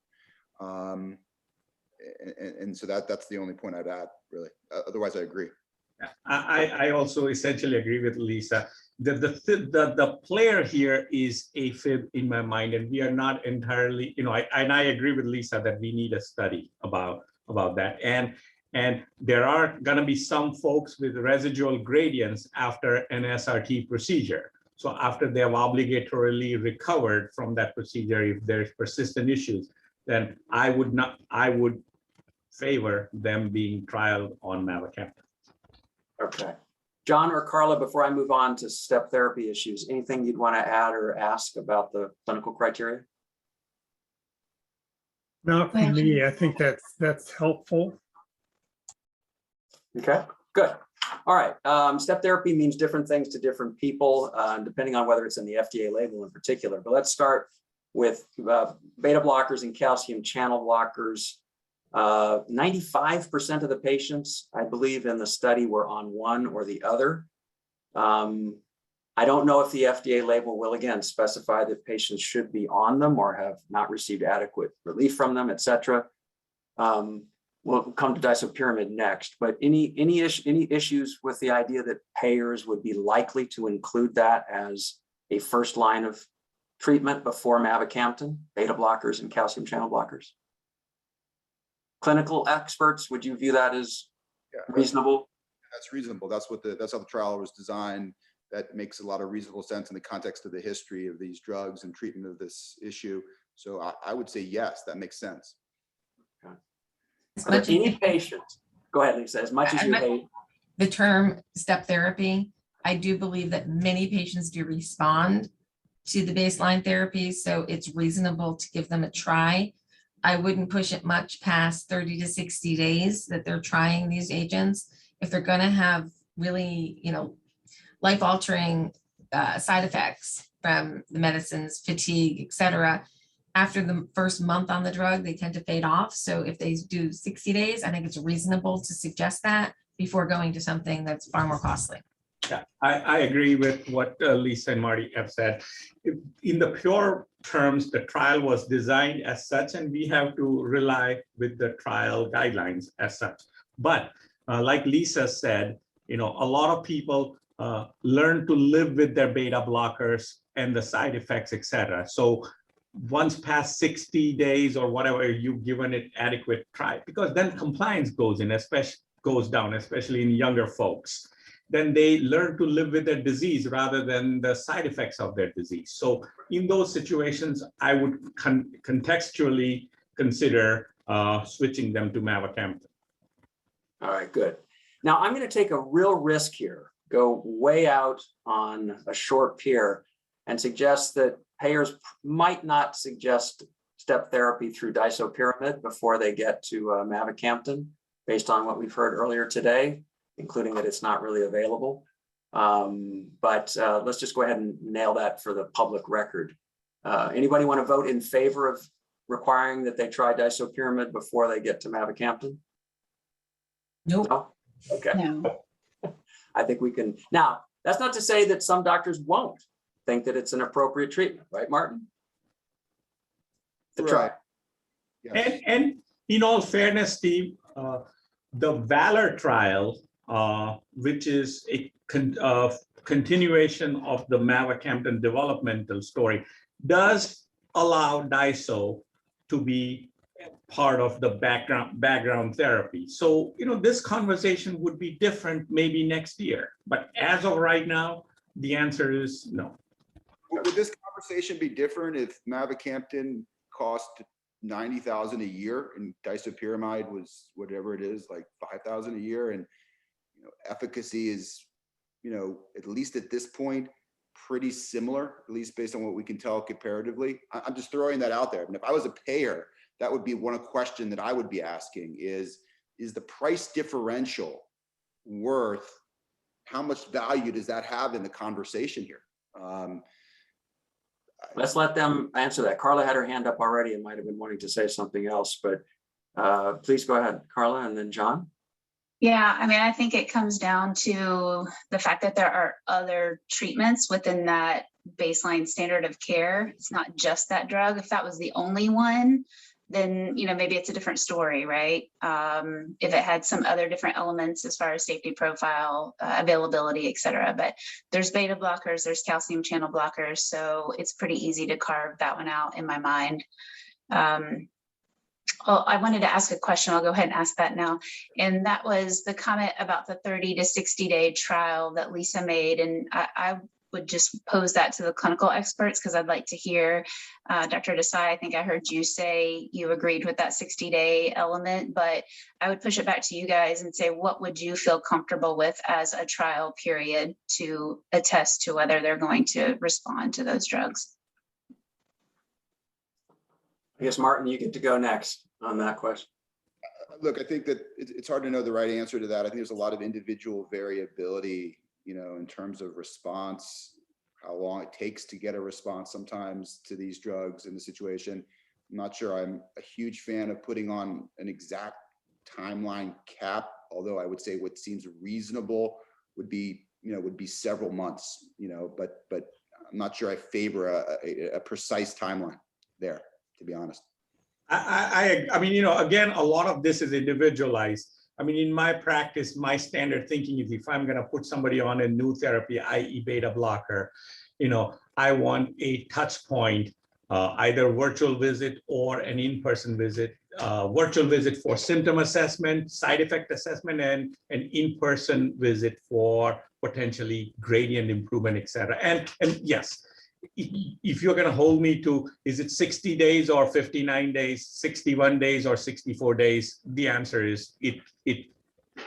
And so that's the only point I'd add, really. Otherwise, I agree. I also essentially agree with Lisa. The player here is AFib in my mind, and we are not entirely, I agree with Lisa that we need a study about that. And there are going to be some folks with residual gradients after an SRT procedure. So after they have obligatorily recovered from that procedure, if there's persistent issues, then I would favor them being trialed on Mavacamten. Okay. John or Carla, before I move on to step therapy issues, anything you'd want to add or ask about the clinical criteria? Not for me. I think that's helpful. Okay, good. All right. Step therapy means different things to different people, depending on whether it's in the FDA label in particular. But let's start with beta blockers and calcium channel blockers. 95% of the patients, I believe, in the study were on one or the other. I don't know if the FDA label will again specify that patients should be on them or have not received adequate relief from them, et cetera. We'll come to disopyramid next, but any issues with the idea that payers would be likely to include that as a first line of treatment before Mavacamten, beta blockers and calcium channel blockers? Clinical experts, would you view that as reasonable? That's reasonable. That's how the trial was designed. That makes a lot of reasonable sense in the context of the history of these drugs and treatment of this issue. So I would say yes, that makes sense. Okay. Are there any patients? Go ahead, Lisa. As much as you hate the term step therapy, I do believe that many patients do respond to the baseline therapy, so it's reasonable to give them a try. I wouldn't push it much past 30 to 60 days that they're trying these agents. If they're going to have really, life-altering side effects from the medicines, fatigue, et cetera, after the first month on the drug, they tend to fade off. So if they do 60 days, I think it's reasonable to suggest that before going to something that's far more costly. Yeah, I agree with what Lisa and Marty have said. In the pure terms, the trial was designed as such, and we have to rely with the trial guidelines as such. But like Lisa said, a lot of people learn to live with their beta blockers and the side effects, etc. So once past 60 days or whatever, you've given it adequate try, because then compliance goes down, especially in younger folks. Then they learn to live with their disease rather than the side effects of their disease. So in those situations, I would contextually consider switching them to Mavacamten. All right, good. Now I'm going to take a real risk here, go way out on a short pier and suggest that payers might not suggest step therapy through disopyramid before they get to mavacamten, based on what we've heard earlier today, including that it's not really available. But let's just go ahead and nail that for the public record. Anybody want to vote in favor of requiring that they try disopyramid before they get to mavacamten? Nope. No? Okay. No. I think we can. Now, that's not to say that some doctors won't think that it's an appropriate treatment, right, Martin? To try. Right. Yes. And in all fairness, Steve, the Valor trial, which is a continuation of the Mavacamten developmental story, does allow DISO to be part of the background therapy. So, this conversation would be different maybe next year, but as of right now, the answer is no. Would this conversation be different if mavacamten cost $90,000 a year and disopyramide was whatever it is, like $5,000 a year, and efficacy is, at least at this point, pretty similar, at least based on what we can tell comparatively? I'm just throwing that out there. And if I was a payer, that would be one question that I would be asking is the price differential worth, how much value does that have in the conversation here? Let's let them answer that. Carla had her hand up already and might have been wanting to say something else, but please go ahead, Carla, and then John. Yeah, I mean, I think it comes down to the fact that there are other treatments within that baseline standard of care. It's not just that drug. If that was the only one, then, maybe it's a different story, right? If it had some other different elements as far as safety profile, availability, et cetera. But there's beta blockers, there's calcium channel blockers. So it's pretty easy to carve that one out in my mind. Well, I wanted to ask a question. I'll go ahead and ask that now. And that was the comment about the 30 to 60 day trial that Lisa made. And I would just pose that to the clinical experts because I'd like to hear, Dr. Desai, I think I heard you say you agreed with that 60-day element, but I would push it back to you guys and say, what would you feel comfortable with as a trial period to attest to whether they're going to respond to those drugs? I guess, Martin, you get to go next on that question. Look, I think that it's hard to know the right answer to that. I think there's a lot of individual variability, in terms of response, how long it takes to get a response sometimes to these drugs in the situation. I'm not sure I'm a huge fan of putting on an exact timeline cap, although I would say what seems reasonable would be several months, but I'm not sure I favor a precise timeline there, to be honest. I mean, again, a lot of this is individualized. I mean, in my practice, my standard thinking is if I'm going to put somebody on a new therapy, i.e. beta blocker, I want a touch point, either virtual visit or an in-person visit, virtual visit for symptom assessment, side effect assessment, and an in-person visit for potentially gradient improvement, et cetera. And yes, if you're going to hold me to, is it 60 days or 59 days, 61 days or 64 days? The answer is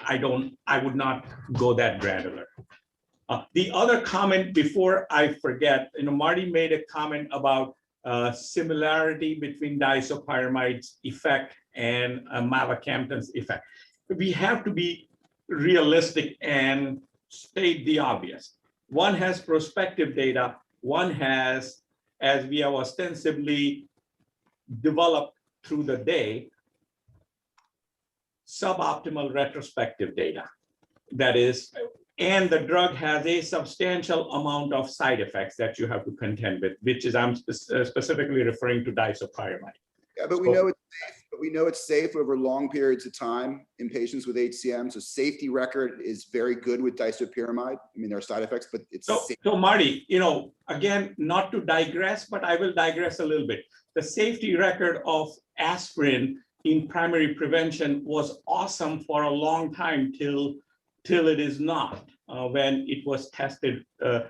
I would not go that granular. The other comment before I forget, Marty made a comment about similarity between disopyramide's effect and mavacamten's effect. We have to be realistic and state the obvious. One has prospective data. One has, as we have ostensibly developed through the day, suboptimal retrospective data. That is, and the drug has a substantial amount of side effects that you have to contend with, which is I'm specifically referring to disopyramide. Yeah, but we know it's safe. But we know it's safe over long periods of time in patients with HCM. So safety record is very good with disopyramide. I mean, there are side effects, but it's safe. So Marty, again, not to digress, but I will digress a little bit. The safety record of aspirin in primary prevention was awesome for a long time till it is not. When it was tested, the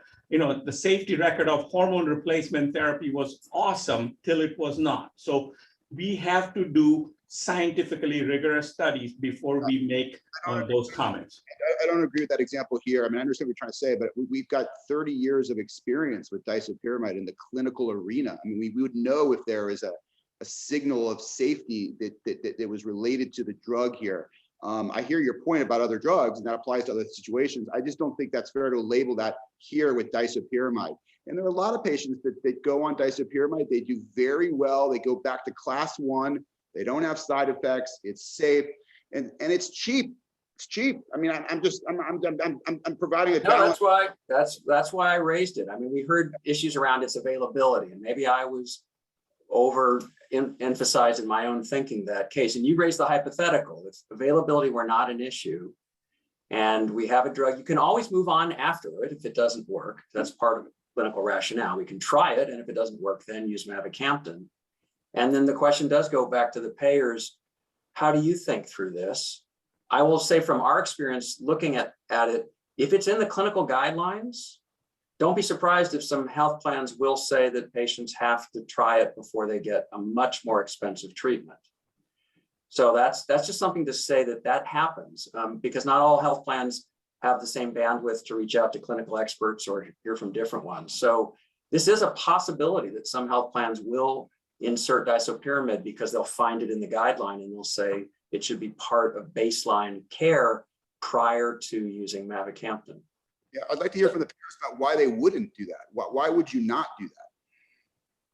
safety record of hormone replacement therapy was awesome till it was not. So we have to do scientifically rigorous studies before we make those comments. I don't agree with that example here. I mean, I understand what you're trying to say, but we've got 30 years of experience with disopyramide in the clinical arena. I mean, we would know if there is a signal of safety that was related to the drug here. I hear your point about other drugs, and that applies to other situations. I just don't think that's fair to label that here with disopyramide. And there are a lot of patients that go on disopyramide. They do very well. They go back to class 1. They don't have side effects. It's safe, and it's cheap. It's cheap. I mean, I'm providing a No, balance. that's why I raised it. I mean, we heard issues around its availability, and maybe I was emphasizing my own thinking that case. And you raised the hypothetical. If availability were not an issue, and we have a drug, you can always move on after it if it doesn't work. That's part of clinical rationale. We can try it, and if it doesn't work, then use Mavacamten. And then the question does go back to the payers. How do you think through this? I will say from our experience looking at it, if it's in the clinical guidelines, don't be surprised if some health plans will say that patients have to try it before they get a much more expensive treatment. So that's just something to say that happens, because not all health plans have the same bandwidth to reach out to clinical experts or hear from different ones. So this is a possibility that some health plans will insert disopyramide because they'll find it in the guideline and they'll say it should be part of baseline care prior to using Mavacamten. Yeah, I'd like to hear from the parents about why they wouldn't do that. Why would you not do that?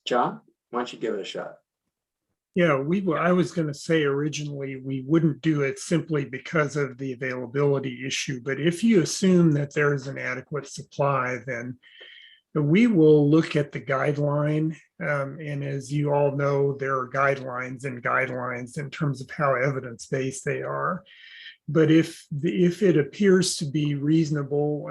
John, why don't you give it a shot? Yeah, I was going to say originally we wouldn't do it simply because of the availability issue. But if you assume that there is an adequate supply, then we will look at the guideline. And as you all know, there are guidelines and guidelines in terms of how evidence-based they are. But if it appears to be reasonable,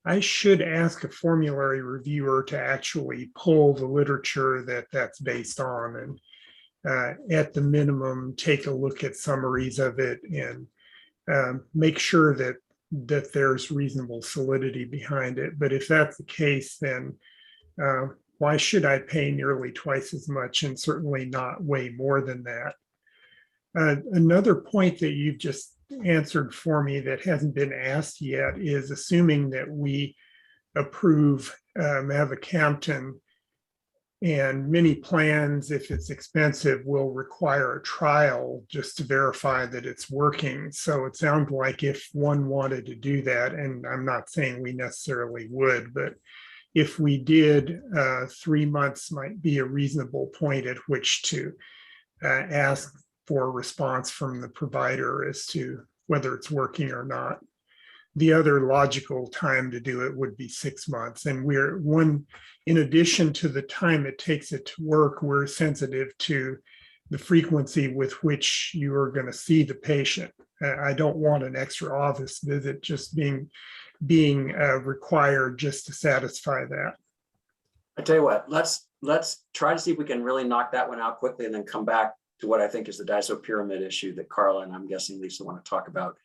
I should ask a formulary reviewer to actually pull the literature that's based on, and at the minimum, take a look at summaries of it and make sure that there's reasonable solidity behind it. But if that's the case, then why should I pay nearly twice as much, and certainly not way more than that? Another point that you've just answered for me that hasn't been asked yet is assuming that we approve Mavacamten, and many plans, if it's expensive, will require a trial just to verify that it's working. So it sounds like if one wanted to do that, and I'm not saying we necessarily would, but if we did, 3 months might be a reasonable point at which to ask for a response from the provider as to whether it's working or not. The other logical time to do it would be 6 months. And in addition to the time it takes it to work, we're sensitive to the frequency with which you are going to see the patient. I don't want an extra office visit just being required just to satisfy that. I tell you what, let's try to see if we can really knock that one out quickly and then come back to what I think is the disopyramide issue that Carla and I'm guessing Lisa want to talk about.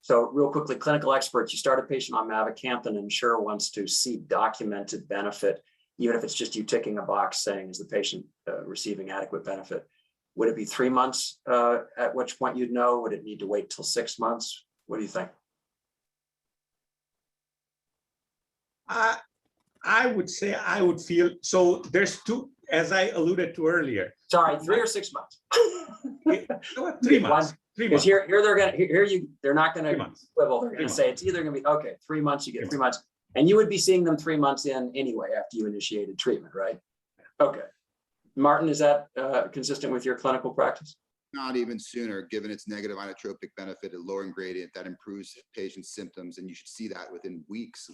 So real quickly, clinical experts, you start a patient on Mavacamten and insurer wants to see documented benefit, even if it's just you ticking a box saying, is the patient receiving adequate benefit? Would it be 3 months at which point you'd know? Would it need to wait till 6 months? What do you think? I would say I would feel, so there's two, as I alluded to earlier. Sorry, 3 or 6 months. 3 months. 3 Because months. here they're not going 3 to months. quibble. They're 3 going to months. say it's either going to be, okay, 3 months, you get 3 months. And you would be seeing them 3 months in anyway after you initiated treatment, right? Okay. Martin, is that consistent with your clinical practice? Not even sooner, given its negative inotropic benefit at lowering gradient that improves patients' symptoms. And you should see that within weeks,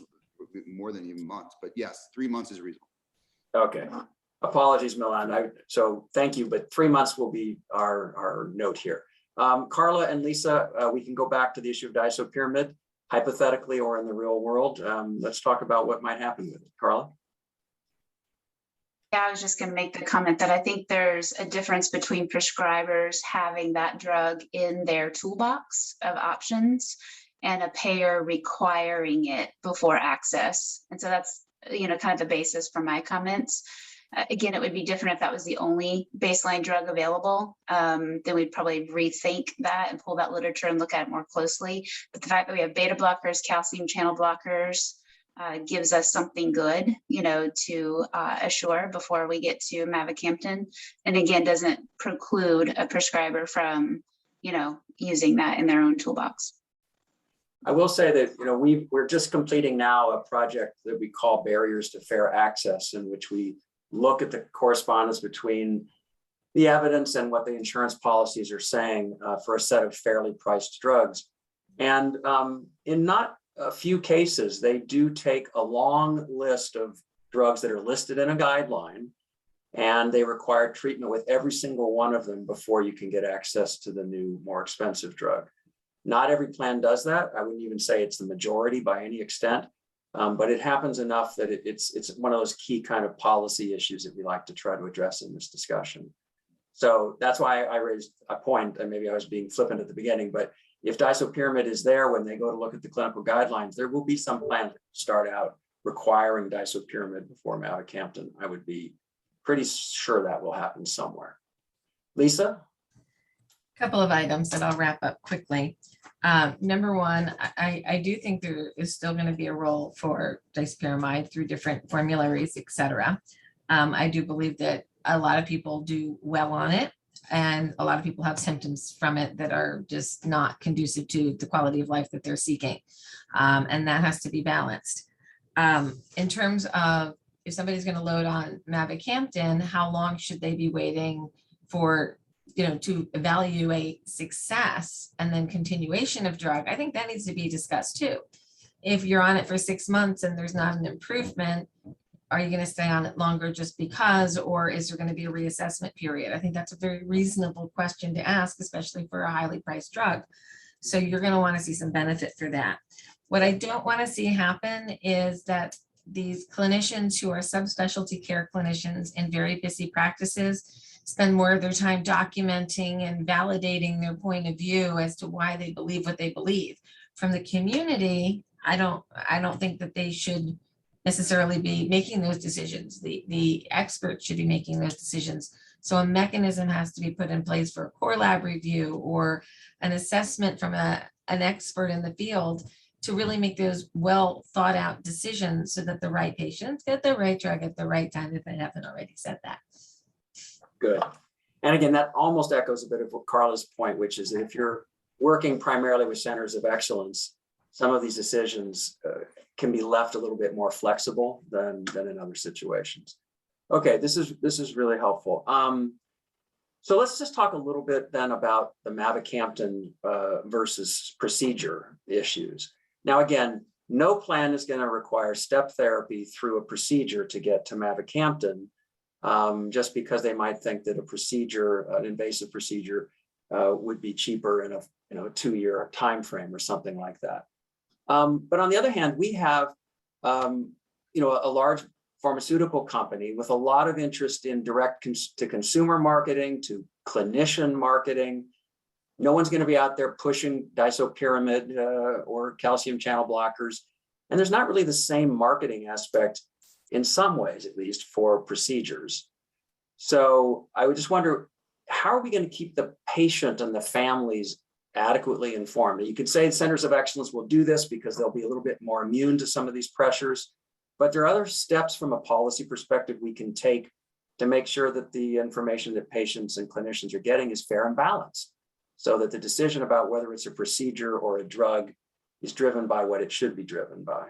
more than even months. But yes, 3 months is reasonable. Okay. Apologies, Milan. So thank you, but 3 months will be our note here. Carla and Lisa, we can go back to the issue of disopyramide, hypothetically or in the real world. Let's talk about what might happen with it. Carla? Yeah, I was just going to make the comment that I think there's a difference between prescribers having that drug in their toolbox of options and a payer requiring it before access. And so that's, kind of the basis for my comments. Again, it would be different if that was the only baseline drug available. Then we'd probably rethink that and pull that literature and look at it more closely. But the fact that we have beta blockers, calcium channel blockers, gives us something good, to assure before we get to Mavacamten. And again, doesn't preclude a prescriber from, using that in their own toolbox. I will say that, we're just completing now a project that we call Barriers to Fair Access, in which we look at the correspondence between the evidence and what the insurance policies are saying for a set of fairly priced drugs. And in not a few cases, they do take a long list of drugs that are listed in a guideline, and they require treatment with every single one of them before you can get access to the new, more expensive drug. Not every plan does that. I wouldn't even say it's the majority by any extent, but it happens enough that it's one of those key kind of policy issues that we like to try to address in this discussion. So that's why I raised a point, and maybe I was being flippant at the beginning, but if disopyramid is there when they go to look at the clinical guidelines, there will be some plans that start out requiring disopyramid before Mavacamten. I would be pretty sure that will happen somewhere. Lisa? Couple of items that I'll wrap up quickly. Number one, I do think there is still going to be a role for disopyramide through different formularies, et cetera. I do believe that a lot of people do well on it, and a lot of people have symptoms from it that are just not conducive to the quality of life that they're seeking. And that has to be balanced. In terms of if somebody's going to load on Mavacamten, how long should they be waiting for, to evaluate success and then continuation of drug? I think that needs to be discussed too. If you're on it for 6 months and there's not an improvement, are you going to stay on it longer just because, or is there going to be a reassessment period? I think that's a very reasonable question to ask, especially for a highly priced drug. So you're going to want to see some benefit for that. What I don't want to see happen is that these clinicians who are subspecialty care clinicians in very busy practices spend more of their time documenting and validating their point of view as to why they believe what they believe. From the community, I don't think that they should necessarily be making those decisions. The experts should be making those decisions. So a mechanism has to be put in place for a core lab review or an assessment from an expert in the field to really make those well thought out decisions so that the right patients get the right drug at the right time, if I haven't already said that. Good. And again, that almost echoes a bit of what Carla's point, which is that if you're working primarily with centers of excellence, some of these decisions can be left a little bit more flexible than in other situations. Okay, this is really helpful. So let's just talk a little bit then about the Mavacamten versus procedure issues. Now, again, no plan is going to require step therapy through a procedure to get to Mavacamten, just because they might think that a procedure, an invasive procedure, would be cheaper in a 2-year time frame or something like that. But on the other hand, we have a large pharmaceutical company with a lot of interest in direct to consumer marketing, to clinician marketing. No one's going to be out there pushing disopyramid or calcium channel blockers. And there's not really the same marketing aspect, in some ways at least, for procedures. So I would just wonder, how are we going to keep the patient and the families adequately informed? You could say centers of excellence will do this because they'll be a little bit more immune to some of these pressures, but there are other steps from a policy perspective we can take to make sure that the information that patients and clinicians are getting is fair and balanced, so that the decision about whether it's a procedure or a drug is driven by what it should be driven by.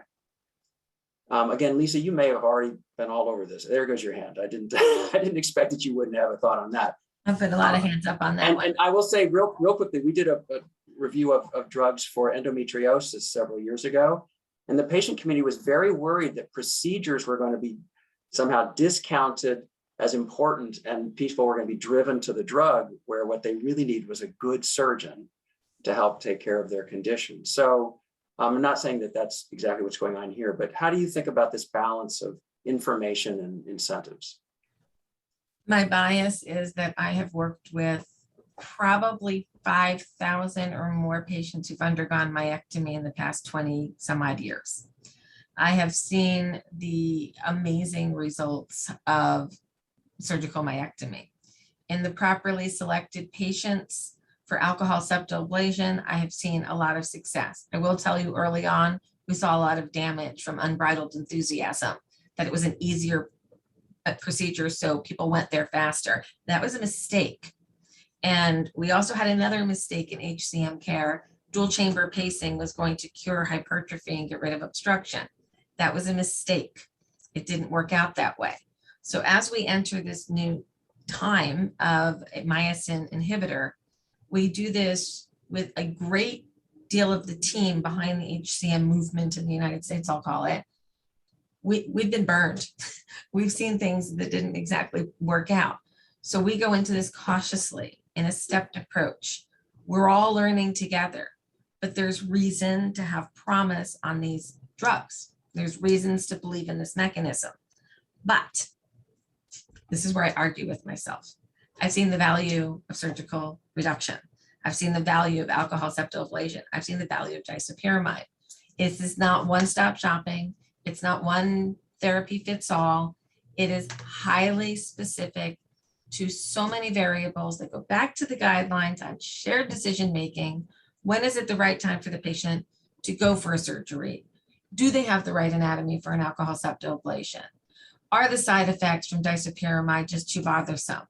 Again, Lisa, you may have already been all over this. There goes your hand. I didn't expect that you wouldn't have a thought on that. I've put a lot of hands up on that one. And I will say real quickly, we did a review of drugs for endometriosis several years ago, and the patient community was very worried that procedures were going to be somehow discounted as important, and people were going to be driven to the drug, where what they really need was a good surgeon to help take care of their condition. So I'm not saying that that's exactly what's going on here, but how do you think about this balance of information and incentives? My bias is that I have worked with probably 5,000 or more patients who've undergone myectomy in the past 20 some odd years. I have seen the amazing results of surgical myectomy. In the properly selected patients for alcohol septal ablation, I have seen a lot of success. I will tell you early on, we saw a lot of damage from unbridled enthusiasm, that it was an easier procedure, so people went there faster. That was a mistake. And we also had another mistake in HCM care. Dual chamber pacing was going to cure hypertrophy and get rid of obstruction. That was a mistake. It didn't work out that way. So as we enter this new time of a myosin inhibitor, we do this with a great deal of the team behind the HCM movement in the United States, I'll call it. We've been burned. We've seen things that didn't exactly work out. So we go into this cautiously in a stepped approach. We're all learning together, but there's reason to have promise on these drugs. There's reasons to believe in this mechanism. But this is where I argue with myself. I've seen the value of surgical reduction. I've seen the value of alcohol septal ablation. I've seen the value of disopyramide. This is not one-stop shopping. It's not one therapy fits all. It is highly specific to so many variables that go back to the guidelines on shared decision-making. When is it the right time for the patient to go for a surgery? Do they have the right anatomy for an alcohol septal ablation? Are the side effects from disopyramide just too bothersome?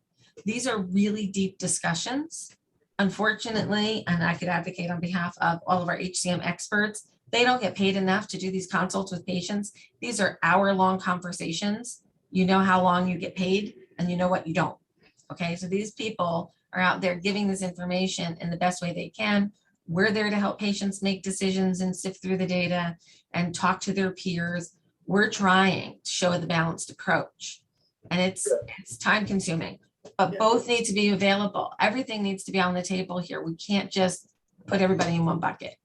These are really deep discussions. Unfortunately, and I could advocate on behalf of all of our HCM experts, they don't get paid enough to do these consults with patients. These are hour-long conversations. You know how long you get paid and you know what you don't. Okay, so these people are out there giving this information in the best way they can. We're there to help patients make decisions and sift through the data and talk to their peers. We're trying to show the balanced approach, and it's time consuming, but both need to be available. Everything needs to be on the table here. We can't just put everybody in one bucket.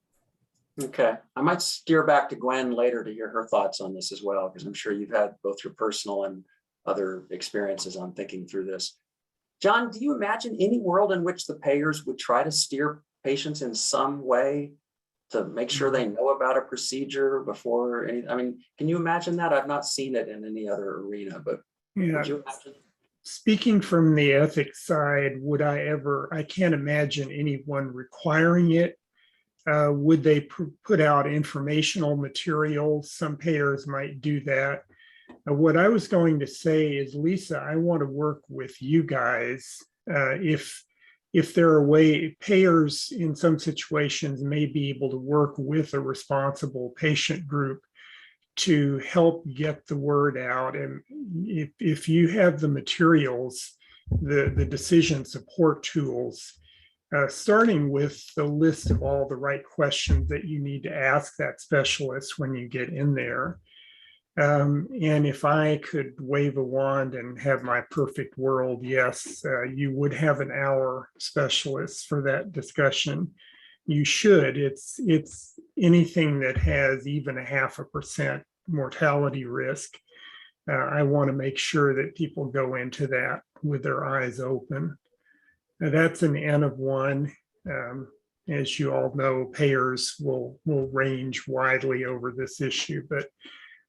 Okay, I might steer back to Gwen later to hear her thoughts on this as well, because I'm sure you've had both your personal and other experiences on thinking through this. John, do you imagine any world in which the payers would try to steer patients in some way to make sure they know about a procedure before any, I mean, can you imagine that? I've not seen it in any other arena, but Yeah. would you imagine? Speaking from the ethics side, I can't imagine anyone requiring it. Would they put out informational materials? Some payers might do that. What I was going to say is, Lisa, I want to work with you guys. If there are payers in some situations may be able to work with a responsible patient group to help get the word out. And if you have the materials, the decision support tools, starting with the list of all the right questions that you need to ask that specialist when you get in there. And if I could wave a wand and have my perfect world, yes, you would have an hour specialist for that discussion. You should. It's anything that has even a 0.5% mortality risk. I want to make sure that people go into that with their eyes open. Now, that's an N of 1. As you all know, payers will range widely over this issue, but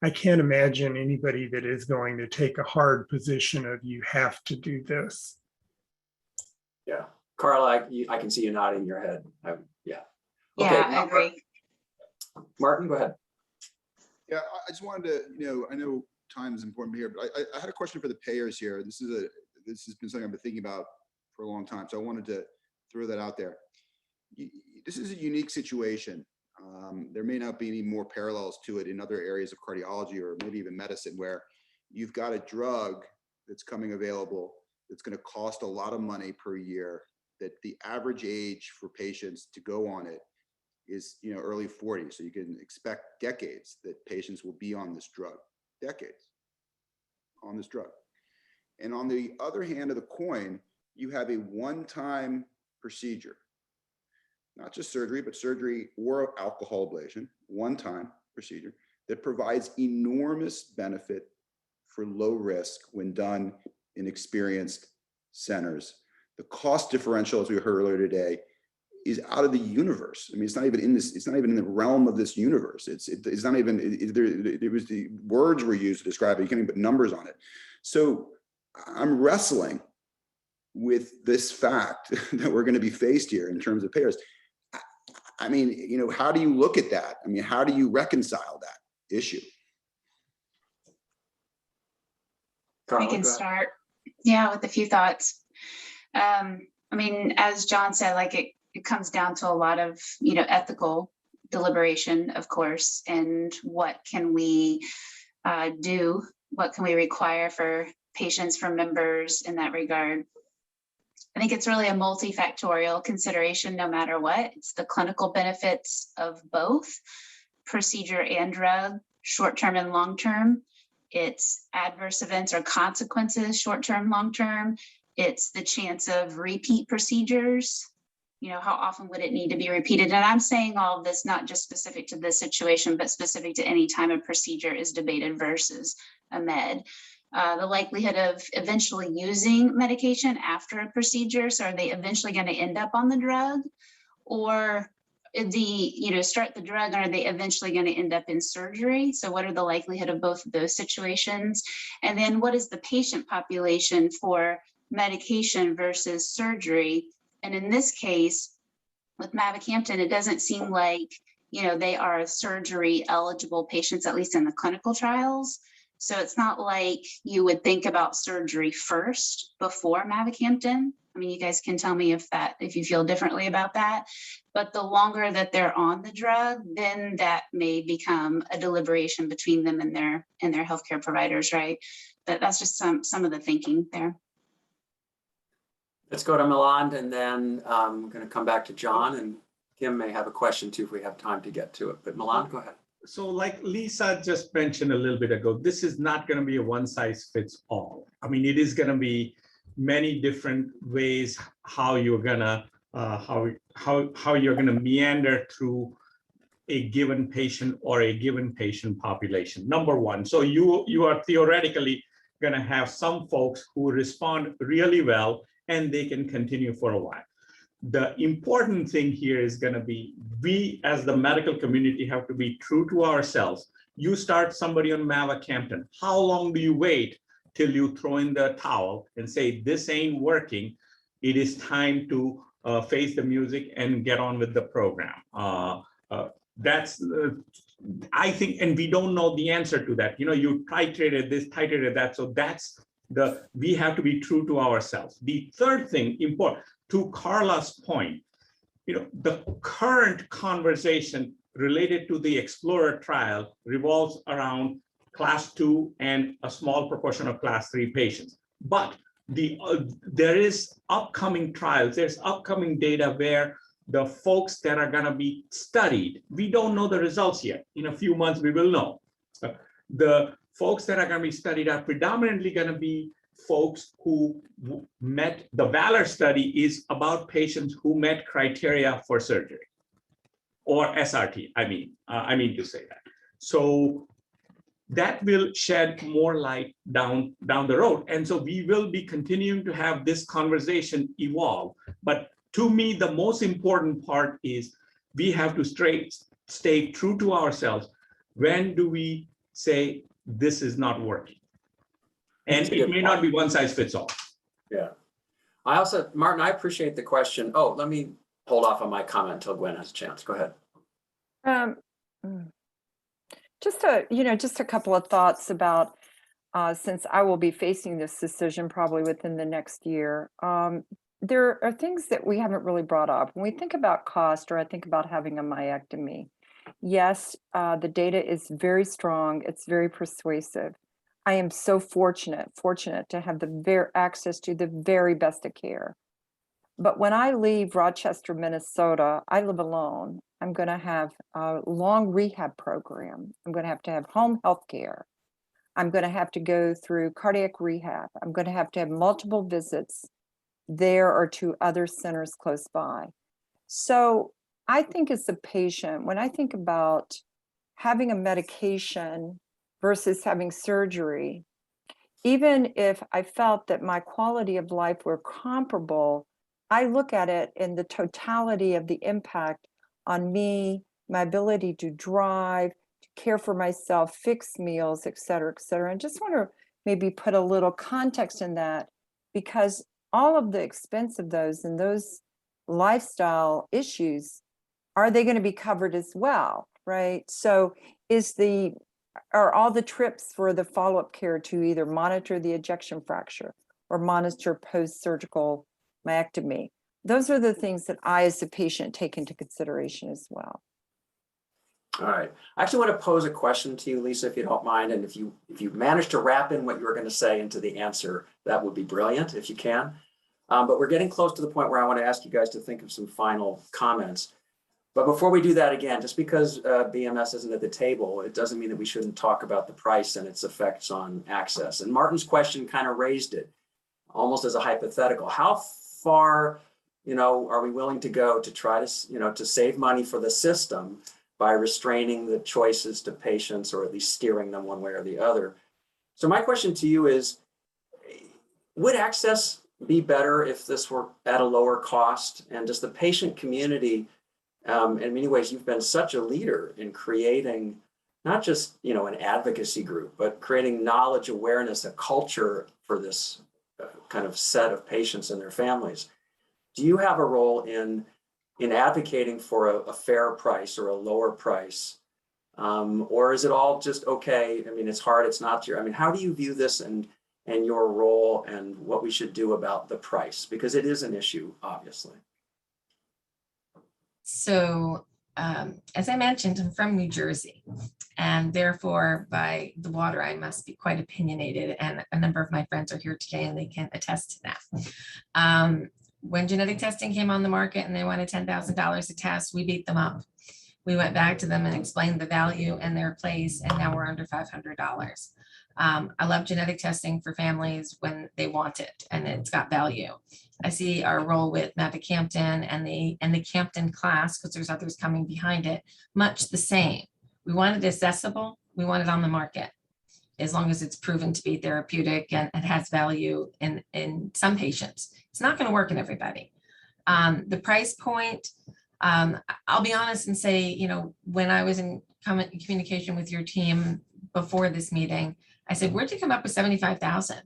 I can't imagine anybody that is going to take a hard position of you have to do this. Yeah, Carla, I can see you nodding your head. Yeah. Yeah, I agree. Martin, go ahead. Yeah, I just wanted to, I know time is important here, but I had a question for the payers here. This has been something I've been thinking about for a long time, so I wanted to throw that out there. This is a unique situation. There may not be any more parallels to it in other areas of cardiology or maybe even medicine, where you've got a drug that's coming available that's going to cost a lot of money per year, that the average age for patients to go on it is early 40s. So you can expect decades that patients will be on this drug, decades on this drug. And on the other hand of the coin, you have a one-time procedure, not just surgery, but surgery or alcohol ablation, one-time procedure that provides enormous benefit for low risk when done in experienced centers. The cost differential, as we heard earlier today, is out of the universe. I mean, it's not even in the realm of this universe. It's not even, there was the words were used to describe it. You can't even put numbers on it. So I'm wrestling with this fact that we're going to be faced here in terms of payers. I mean, you know, how do you look at that? I mean, how do you reconcile that issue? I Carla, can go ahead. start, yeah, with a few thoughts. I mean, as John said, like it comes down to a lot of, you know, ethical deliberation, of course, and what can we do? What can we require for patients, for members in that regard? I think it's really a multifactorial consideration, no matter what. It's the clinical benefits of both procedure and drug, short-term and long-term. It's adverse events or consequences, short-term, long-term. It's the chance of repeat procedures. You know, how often would it need to be repeated? And I'm saying all of this not just specific to this situation, but specific to any time a procedure is debated versus a med. The likelihood of eventually using medication after a procedure. So are they eventually going to end up on the drug? Or start the drug, are they eventually going to end up in surgery? So what are the likelihood of both of those situations? And then what is the patient population for medication versus surgery? And in this case, with Mavacamten, it doesn't seem like, you know, they are surgery eligible patients, at least in the clinical trials. So it's not like you would think about surgery first before Mavacamten. I mean, you guys can tell me if you feel differently about that. But the longer that they're on the drug, then that may become a deliberation between them and their healthcare providers, right? But that's just some of the thinking there. Let's go to Milan, and then I'm going to come back to John, and Kim may have a question too if we have time to get to it. But Milan, go ahead. So like Lisa just mentioned a little bit ago, this is not going to be a one size fits all. I mean, it is going to be many different ways how you're gonna how you're gonna meander through a given patient or a given patient population. Number one, so you are theoretically gonna have some folks who respond really well and they can continue for a while. The important thing here is going to be, we as the medical community have to be true to ourselves. You start somebody on Mavacamten, how long do you wait till you throw in the towel and say, this ain't working? It is time to face the music and get on with the program. That's, I think, and we don't know the answer to that. You know, you titrated this, titrated that. So that's we have to be true to ourselves. The third thing important, to Carla's point, you know, the current conversation related to the Explorer trial revolves around class 2 and a small proportion of class 3 patients. But there is upcoming trials, there's upcoming data where the folks that are going to be studied, we don't know the results yet. In a few months, we will know. The folks that are going to be studied are predominantly going to be folks who met, the Valor study is about patients who met criteria for surgery or SRT. I mean to say that. So that will shed more light down the road. And so we will be continuing to have this conversation evolve. But to me, the most important part is we have to stay true to ourselves. When do we say this is not working? And it may not be one size fits all. Yeah. I also, Martin, I appreciate the question. Oh, let me hold off on my comment until Gwen has a chance. Go ahead. Just a couple of thoughts about, since I will be facing this decision probably within the next year. There are things that we haven't really brought up. When we think about cost, or I think about having a myectomy, yes, the data is very strong. It's very persuasive. I am so fortunate to have access to the very best of care. But when I leave Rochester, Minnesota, I live alone. I'm going to have a long rehab program. I'm going to have home health care. I'm going to have to go through cardiac rehab. I'm going to have multiple visits there or to other centers close by. So I think as a patient, when I think about having a medication versus having surgery, even if I felt that my quality of life were comparable, I look at it in the totality of the impact on me, my ability to drive, to care for myself, fix meals, et cetera, et cetera. And just want to maybe put a little context in that, because all of the expense of those and those lifestyle issues are they going to be covered as well, right? So are all the trips for the follow-up care to either monitor the ejection fracture or monitor post-surgical myectomy? Those are the things that I, as a patient, take into consideration as well. All right. I actually want to pose a question to you, Lisa, if you don't mind. And if you manage to wrap in what you were going to say into the answer, that would be brilliant if you can. But we're getting close to the point where I want to ask you guys to think of some final comments. But before we do that, again, just because BMS isn't at the table, it doesn't mean that we shouldn't talk about the price and its effects on access. And Martin's question kind of raised it almost as a hypothetical. How far, are we willing to go to try to, to save money for the system by restraining the choices to patients, or at least steering them one way or the other? So my question to you is, would access be better if this were at a lower cost? And does the patient community, in many ways, you've been such a leader in creating not just, an advocacy group, but creating knowledge, awareness, a culture for this kind of set of patients and their families. Do you have a role in advocating for a fair price or a lower price? Or is it all just okay? I mean, it's hard, it's not how do you view this and your role and what we should do about the price? Because it is an issue, obviously. So as I mentioned, I'm from New Jersey, and therefore by the water, I must be quite opinionated. And a number of my friends are here today and they can attest to that. When genetic testing came on the market and they wanted $10,000 a test, we beat them up. We went back to them and explained the value and their place, and now we're under $500. I love genetic testing for families when they want it and it's got value. I see our role with Mavacamten and the Campton class, because there's others coming behind it, much the same. We want it accessible. We want it on the market, as long as it's proven to be therapeutic and it has value in some patients. It's not going to work in everybody. The price point, I'll be honest and say, when I was in communication with your team before this meeting, I said, where'd you come up with 75,000?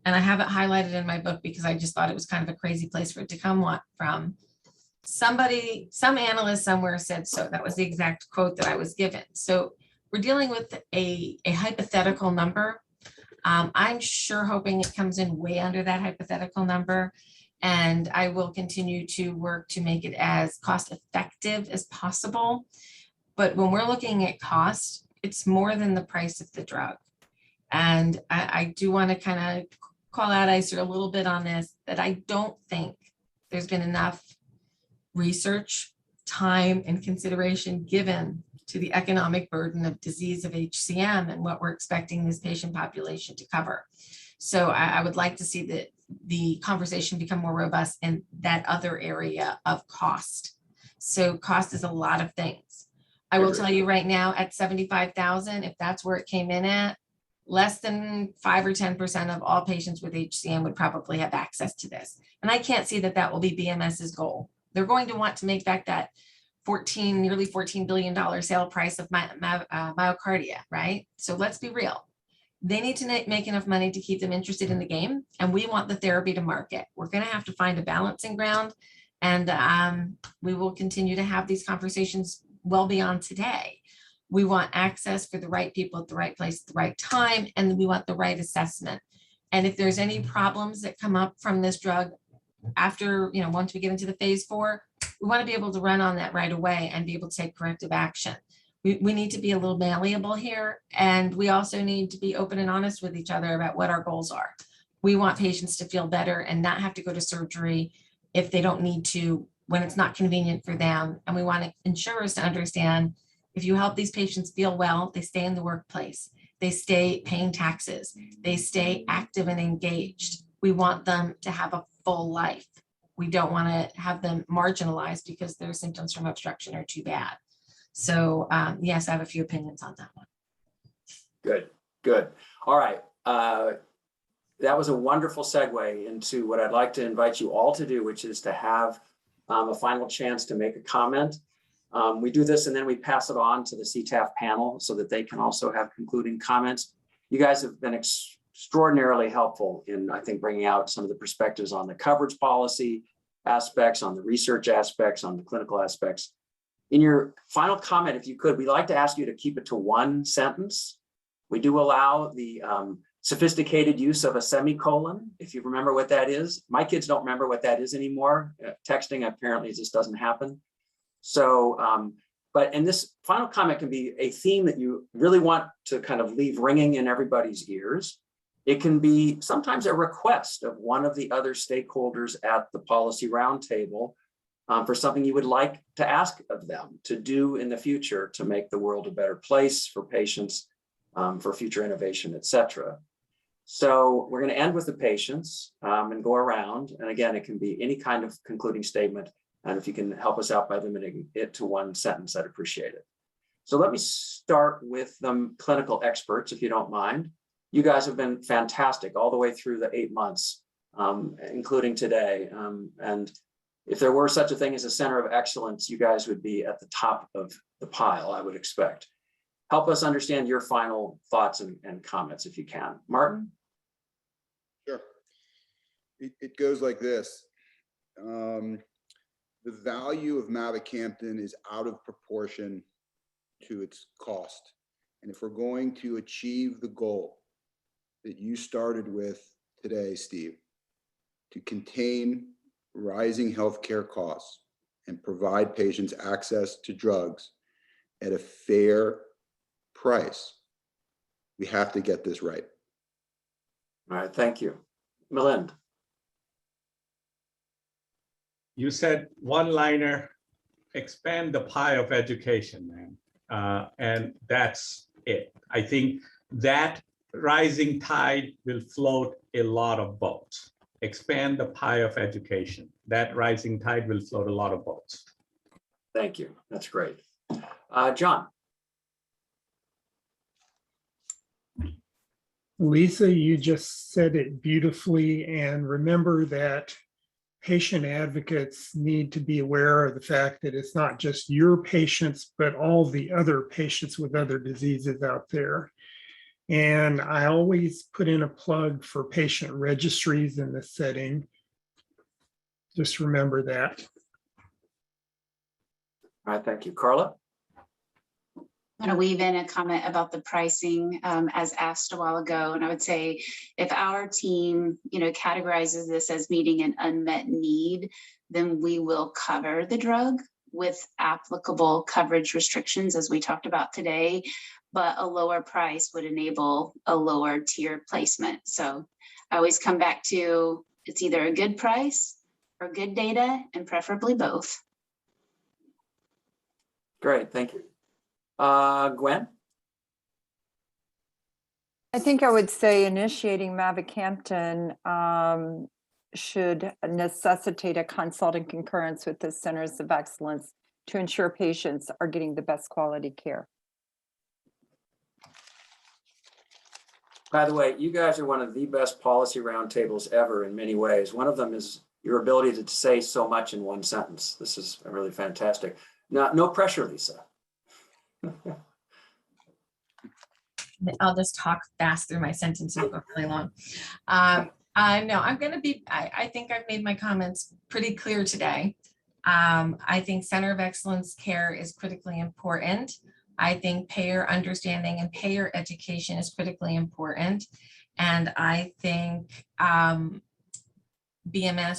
And I have it highlighted in my book because I just thought it was kind of a crazy place for it to come from. Somebody, some analyst somewhere said so. That was the exact quote that I was given. So we're dealing with a hypothetical number. I'm sure hoping it comes in way under that hypothetical number. And I will continue to work to make it as cost effective as possible. But when we're looking at cost, it's more than the price of the drug. And I do want to kind of call out ICER a little bit on this, that I don't think there's been enough research, time, and consideration given to the economic burden of disease of HCM and what we're expecting this patient population to cover. So I would like to see the conversation become more robust in that other area of cost. So cost is a lot of things. I will tell you right now, at 75,000, if that's where it came in at, less than 5 or 10% of all patients with HCM would probably have access to this. And I can't see that that will be BMS's goal. They're going to want to make back that nearly $14 billion sale price of myocardia, right? So let's be real. They need to make enough money to keep them interested in the game, and we want the therapy to market. We're going to have to find a balancing ground, and we will continue to have these conversations well beyond today. We want access for the right people at the right place at the right time, and we want the right assessment. And if there's any problems that come up from this drug after, once we get into the phase 4, we want to be able to run on that right away and be able to take corrective action. We need to be a little malleable here, and we also need to be open and honest with each other about what our goals are. We want patients to feel better and not have to go to surgery if they don't need to, when it's not convenient for them. And we want insurers to understand, if you help these patients feel well, they stay in the workplace, they stay paying taxes, they stay active and engaged. We want them to have a full life. We don't want to have them marginalized because their symptoms from obstruction are too bad. So yes, I have a few opinions on that one. Good. All right. That was a wonderful segue into what I'd like to invite you all to do, which is to have a final chance to make a comment. We do this and then we pass it on to the CTAF panel so that they can also have concluding comments. You guys have been extraordinarily helpful in, I think, bringing out some of the perspectives on the coverage policy aspects, on the research aspects, on the clinical aspects. In your final comment, if you could, we'd like to ask you to keep it to one sentence. We do allow the sophisticated use of a semicolon, if you remember what that is. My kids don't remember what that is anymore. Texting apparently just doesn't happen. So, but in this final comment can be a theme that you really want to kind of leave ringing in everybody's ears. It can be sometimes a request of one of the other stakeholders at the policy roundtable for something you would like to ask of them to do in the future to make the world a better place for patients, for future innovation, et cetera. So we're going to end with the patients and go around. And again, it can be any kind of concluding statement. And if you can help us out by limiting it to one sentence, I'd appreciate it. So let me start with the clinical experts, if you don't mind. You guys have been fantastic all the way through the 8 months, including today. And if there were such a thing as a center of excellence, you guys would be at the top of the pile, I would expect. Help us understand your final thoughts and comments, if you can. Martin? Sure. It goes like this. The value of Mavacamten is out of proportion to its cost. And if we're going to achieve the goal that you started with today, Steve, to contain rising healthcare costs and provide patients access to drugs at a fair price, we have to get this right. All right, thank you. Milind? You said one-liner, expand the pie of education, man. And that's it. I think that rising tide will float a lot of boats. Expand the pie of education. That rising tide will float a lot of boats. Thank you. That's great. John? Lisa, you just said it beautifully. And remember that patient advocates need to be aware of the fact that it's not just your patients, but all the other patients with other diseases out there. And I always put in a plug for patient registries in this setting. Just remember that. All right, thank you. Carla? I'm going to weave in a comment about the pricing as asked a while ago. And I would say if our team, categorizes this as meeting an unmet need, then we will cover the drug with applicable coverage restrictions as we talked about today, but a lower price would enable a lower tier placement. So I always come back to it's either a good price or good data, and preferably both. Great, thank you. Gwen? I think I would say initiating Mavacamten should necessitate a consult and concurrence with the centers of excellence to ensure patients are getting the best quality care. By the way, you guys are one of the best policy roundtables ever in many ways. One of them is your ability to say so much in one sentence. This is really fantastic. No pressure, Lisa. I'll just talk fast through my sentences, but really long. No, I'm going to be, I think I've made my comments pretty clear today. I think center of excellence care is critically important. I think payer understanding and payer education is critically important. And I think BMS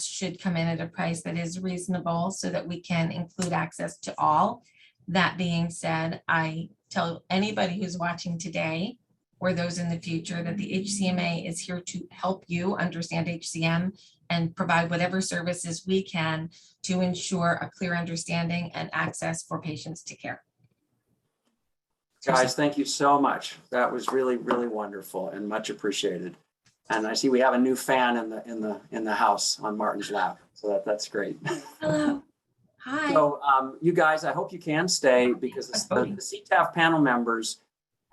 should come in at a price that is reasonable so that we can include access to all. That being said, I tell anybody who's watching today or those in the future that the HCMA is here to help you understand HCM and provide whatever services we can to ensure a clear understanding and access for patients to care. Guys, thank you so much. That was really, really wonderful and much appreciated. And I see we have a new fan in the house on Martin's lap, so that's great. Hello. Hi. So you guys, I hope you can stay because the CTAF panel members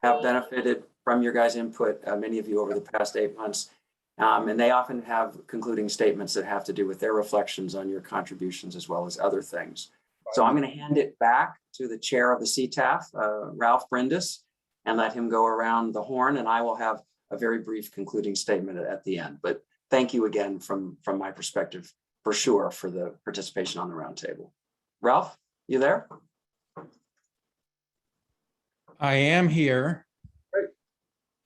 have benefited from your guys' input, many of you over the past 8 months. And they often have concluding statements that have to do with their reflections on your contributions as well as other things. So I'm going to hand it back to the chair of the CTAF, Ralph Brindis, and let him go around the horn, and I will have a very brief concluding statement at the end. But thank you again from my perspective, for sure, for the participation on the roundtable. Ralph, you there? I am here.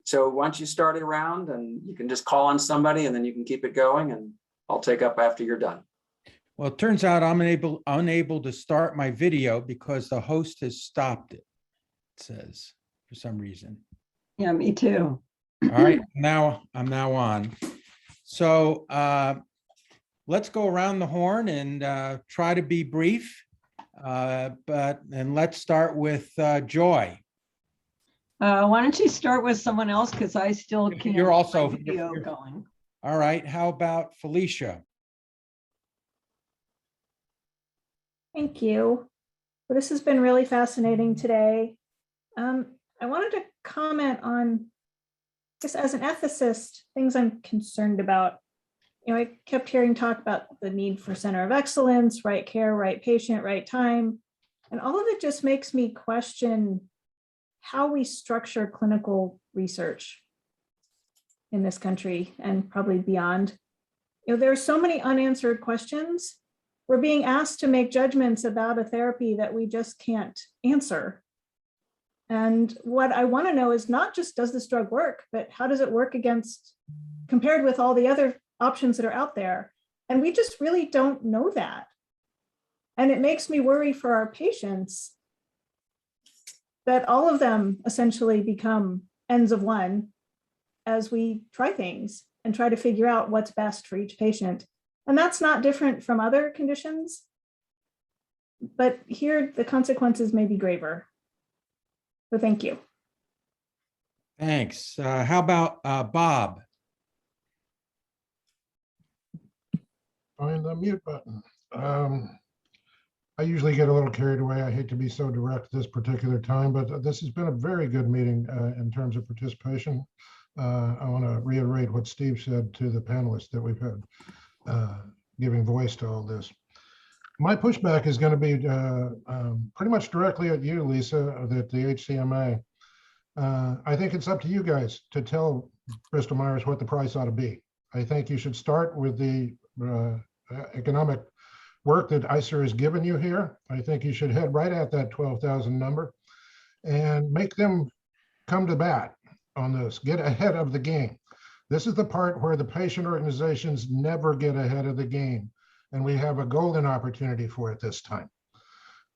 So why don't you start it around and you can just call on somebody and then you can keep it going and I'll take up after you're done. Well, it turns out I'm unable to start my video because the host has stopped it, it says, for some reason. Yeah, me too. All right, now I'm now on. So let's go around the horn and try to be brief. And let's start with Joy. Why don't you start with someone else? Because I still can't. You're also- get my video going. All right, how about Felicia? Thank you. Well, this has been really fascinating today. I wanted to comment on, just as an ethicist, things I'm concerned about. You know, I kept hearing talk about the need for center of excellence, right care, right patient, right time. And all of it just makes me question how we structure clinical research in this country and probably beyond. You know, there are so many unanswered questions. We're being asked to make judgments about a therapy that we just can't answer. And what I want to know is not just, does this drug work, but how does it work compared with all the other options that are out there? And we just really don't know that. And it makes me worry for our patients that all of them essentially become ends of one as we try things and try to figure out what's best for each patient. And that's not different from other conditions, but here the consequences may be graver. So thank you. Thanks. How about Bob? Find the mute button. I usually get a little carried away. I hate to be so direct this particular time, but this has been a very good meeting in terms of participation. I want to reiterate what Steve said to the panelists that we've had giving voice to all this. My pushback is going to be pretty much directly at you, Lisa, that the HCMA. I think it's up to you guys to tell Bristol Myers what the price ought to be. I think you should start with the economic work that ICER has given you here. I think you should head right at that 12,000 number and make them come to bat on this, get ahead of the game. This is the part where the patient organizations never get ahead of the game. And we have a golden opportunity for it this time.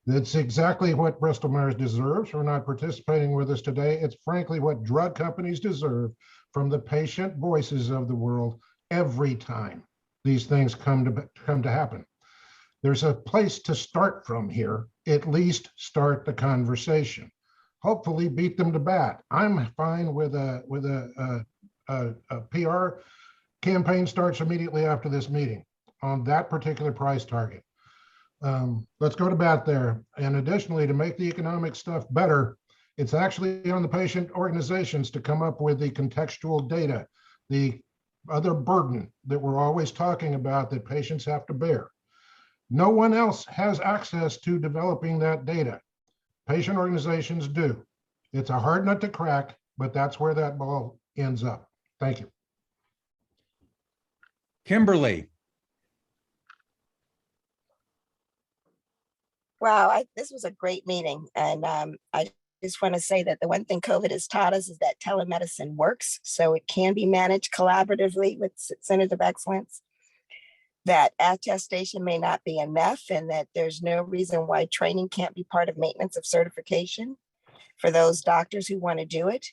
That's exactly what Bristol Myers deserves for not participating with us today. It's frankly what drug companies deserve from the patient voices of the world every time these things come to happen. There's a place to start from here, at least start the conversation. Hopefully beat them to bat. I'm fine with a PR campaign starts immediately after this meeting on that particular price target. Let's go to bat there. And additionally, to make the economic stuff better, it's actually on the patient organizations to come up with the contextual data, the other burden that we're always talking about that patients have to bear. No one else has access to developing that data. Patient organizations do. It's a hard nut to crack, but that's where that ball ends up. Thank you. Kimberly. Wow, this was a great meeting. And I just want to say that the one thing COVID has taught us is that telemedicine works. So it can be managed collaboratively with Centers of Excellence, that attestation may not be enough, and that there's no reason why training can't be part of maintenance of certification for those doctors who want to do it.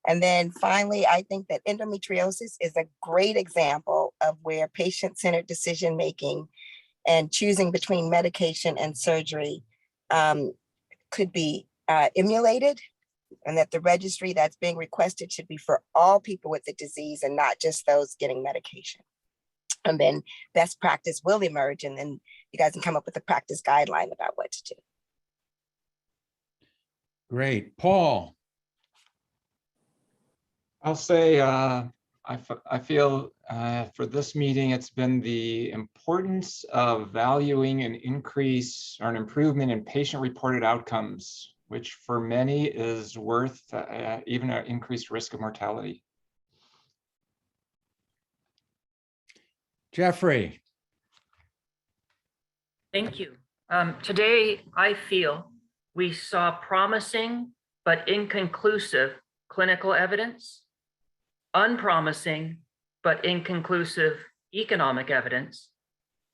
And then finally, I think that endometriosis is a great example of where patient-centered decision-making and choosing between medication and surgery could be emulated, and that the registry that's being requested should be for all people with the disease and not just those getting medication. And then best practice will emerge, and then you guys can come up with a practice guideline about what to do. Great. Paul. I'll say I feel for this meeting, it's been the importance of valuing an increase or an improvement in patient-reported outcomes, which for many is worth even an increased risk of mortality. Jeffrey. Thank you. Today, I feel we saw promising but inconclusive clinical evidence, unpromising but inconclusive economic evidence,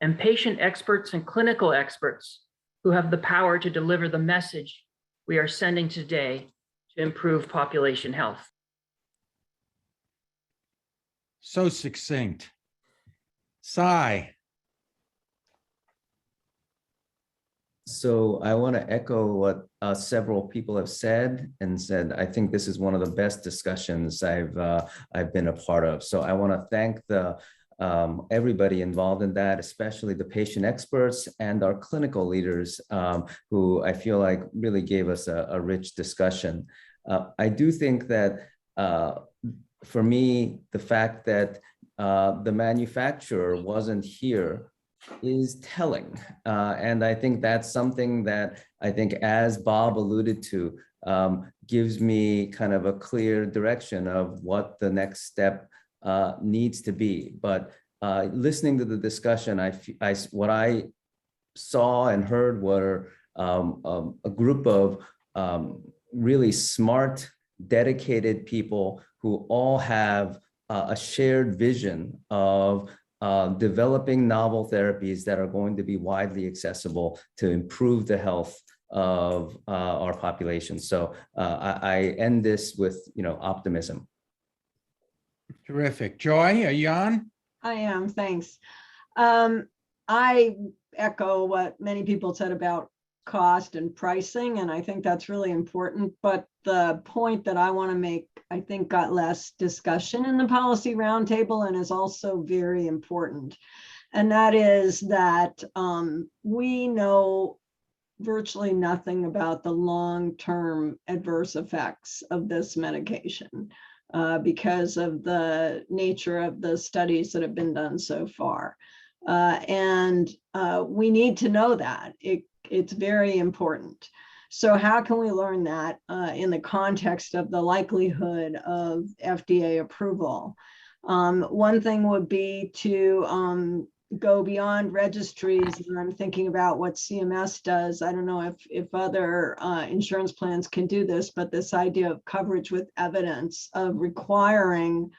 and patient experts and clinical experts who have the power to deliver the message we are sending today to improve population health. So succinct. Sai. So I want to echo what several people have said I think this is one of the best discussions I've been a part of. So I want to thank everybody involved in that, especially the patient experts and our clinical leaders who I feel like really gave us a rich discussion. I do think that for me, the fact that the manufacturer wasn't here is telling. And I think that's something that I think, as Bob alluded to, gives me kind of a clear direction of what the next step needs to be. But listening to the discussion, what I saw and heard were a group of really smart, dedicated people who all have a shared vision of developing novel therapies that are going to be widely accessible to improve the health of our population. So I end this with, optimism. Terrific. Joy, are you on? I am, thanks. I echo what many people said about cost and pricing, and I think that's really important. But the point that I want to make, I think, got less discussion in the policy roundtable and is also very important. And that is that we know virtually nothing about the long-term adverse effects of this medication because of the nature of the studies that have been done so far. And we need to know that. It's very important. So how can we learn that in the context of the likelihood of FDA approval? One thing would be to go beyond registries, and I'm thinking about what CMS does. I don't know if other insurance plans can do this, but this idea of coverage with evidence, of requiring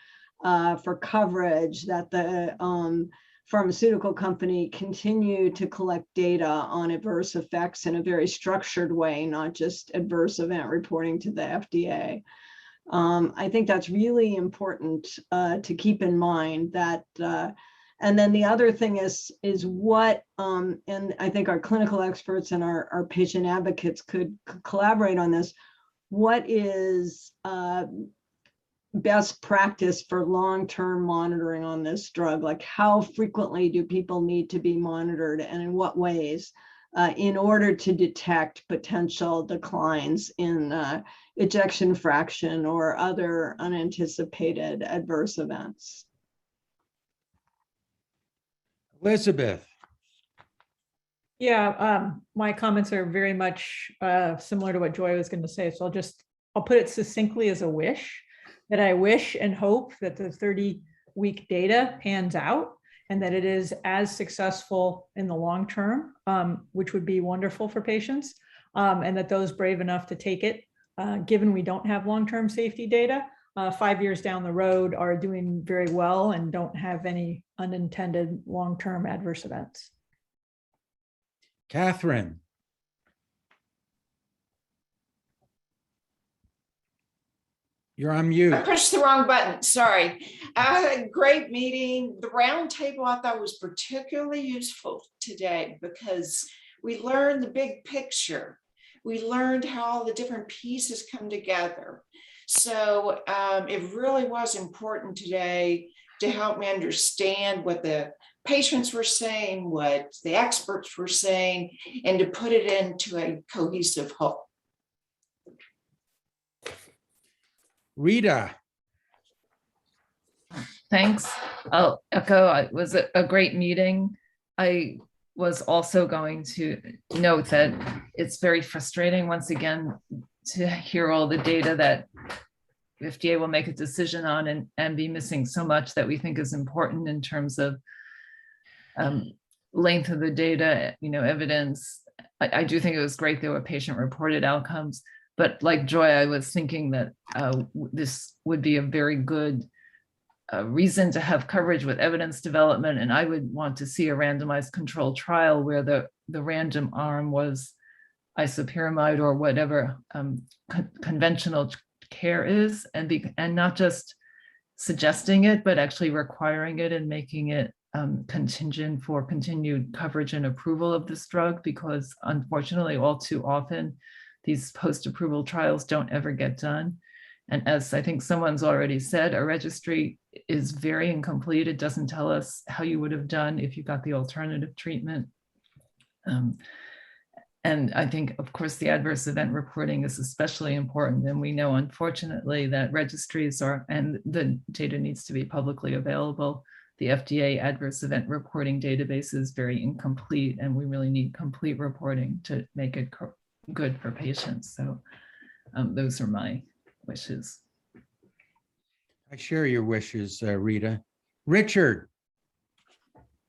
for coverage that the pharmaceutical company continue to collect data on adverse effects in a very structured way, not just adverse event reporting to the FDA. I think that's really important to keep in mind that, and then the other thing is what, and I think our clinical experts and our patient advocates could collaborate on this. What is best practice for long-term monitoring on this drug? Like, how frequently do people need to be monitored, and in what ways, in order to detect potential declines in ejection fraction or other unanticipated adverse events? Elizabeth. Yeah, my comments are very much similar to what Joy was going to say. So I'll put it succinctly as a wish, that I wish and hope that the 30-week data pans out and that it is as successful in the long term, which would be wonderful for patients, and that those brave enough to take it, given we don't have long-term safety data, 5 years down the road are doing very well and don't have any unintended long-term adverse events. Catherine. You're on mute. I pushed the wrong button, sorry. Great meeting. The roundtable I thought was particularly useful today because we learned the big picture. We learned how all the different pieces come together. So it really was important today to help me understand what the patients were saying, what the experts were saying, and to put it into a cohesive whole. Rita. Thanks. I'll echo, it was a great meeting. I was also going to note that it's very frustrating once again to hear all the data that FDA will make a decision on and be missing so much that we think is important in terms of length of the data, evidence. I do think it was great there were patient-reported outcomes, But like Joy, I was thinking that this would be a very good reason to have coverage with evidence development. And I would want to see a randomized controlled trial where the random arm was isopyramide or whatever conventional care is, and not just suggesting it, but actually requiring it and making it contingent for continued coverage and approval of this drug, because unfortunately, all too often, these post-approval trials don't ever get done. And as I think someone's already said, a registry is very incomplete. It doesn't tell us how you would have done if you got the alternative treatment. And I think, of course, the adverse event reporting is especially important. And we know, unfortunately, that registries and the data needs to be publicly available. The FDA adverse event reporting database is very incomplete, and we really need complete reporting to make it good for patients. So those are my wishes. I share your wishes, Rita. Richard.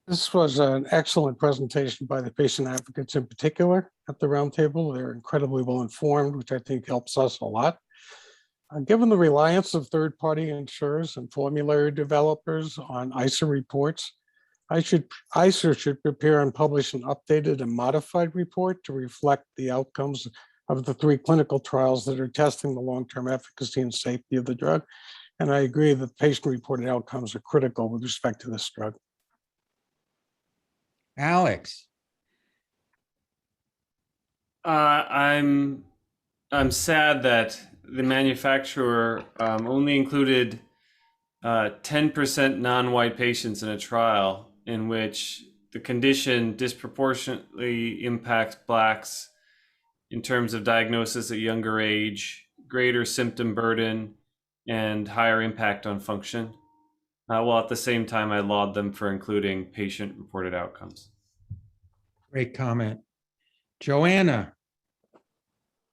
This was an excellent presentation by the patient advocates in particular at the roundtable. They're incredibly well informed, which I think helps us a lot. Given the reliance of third-party insurers and formulary developers on ICER reports, ICER should prepare and publish an updated and modified report to reflect the outcomes of the 3 clinical trials that are testing the long-term efficacy and safety of the drug. And I agree that patient-reported outcomes are critical with respect to this drug. Alex. I'm sad that the manufacturer only included 10% non-white patients in a trial in which the condition disproportionately impacts Blacks in terms of diagnosis at younger age, greater symptom burden, and higher impact on function. While at the same time, I laud them for including patient-reported outcomes. Great comment. Joanna.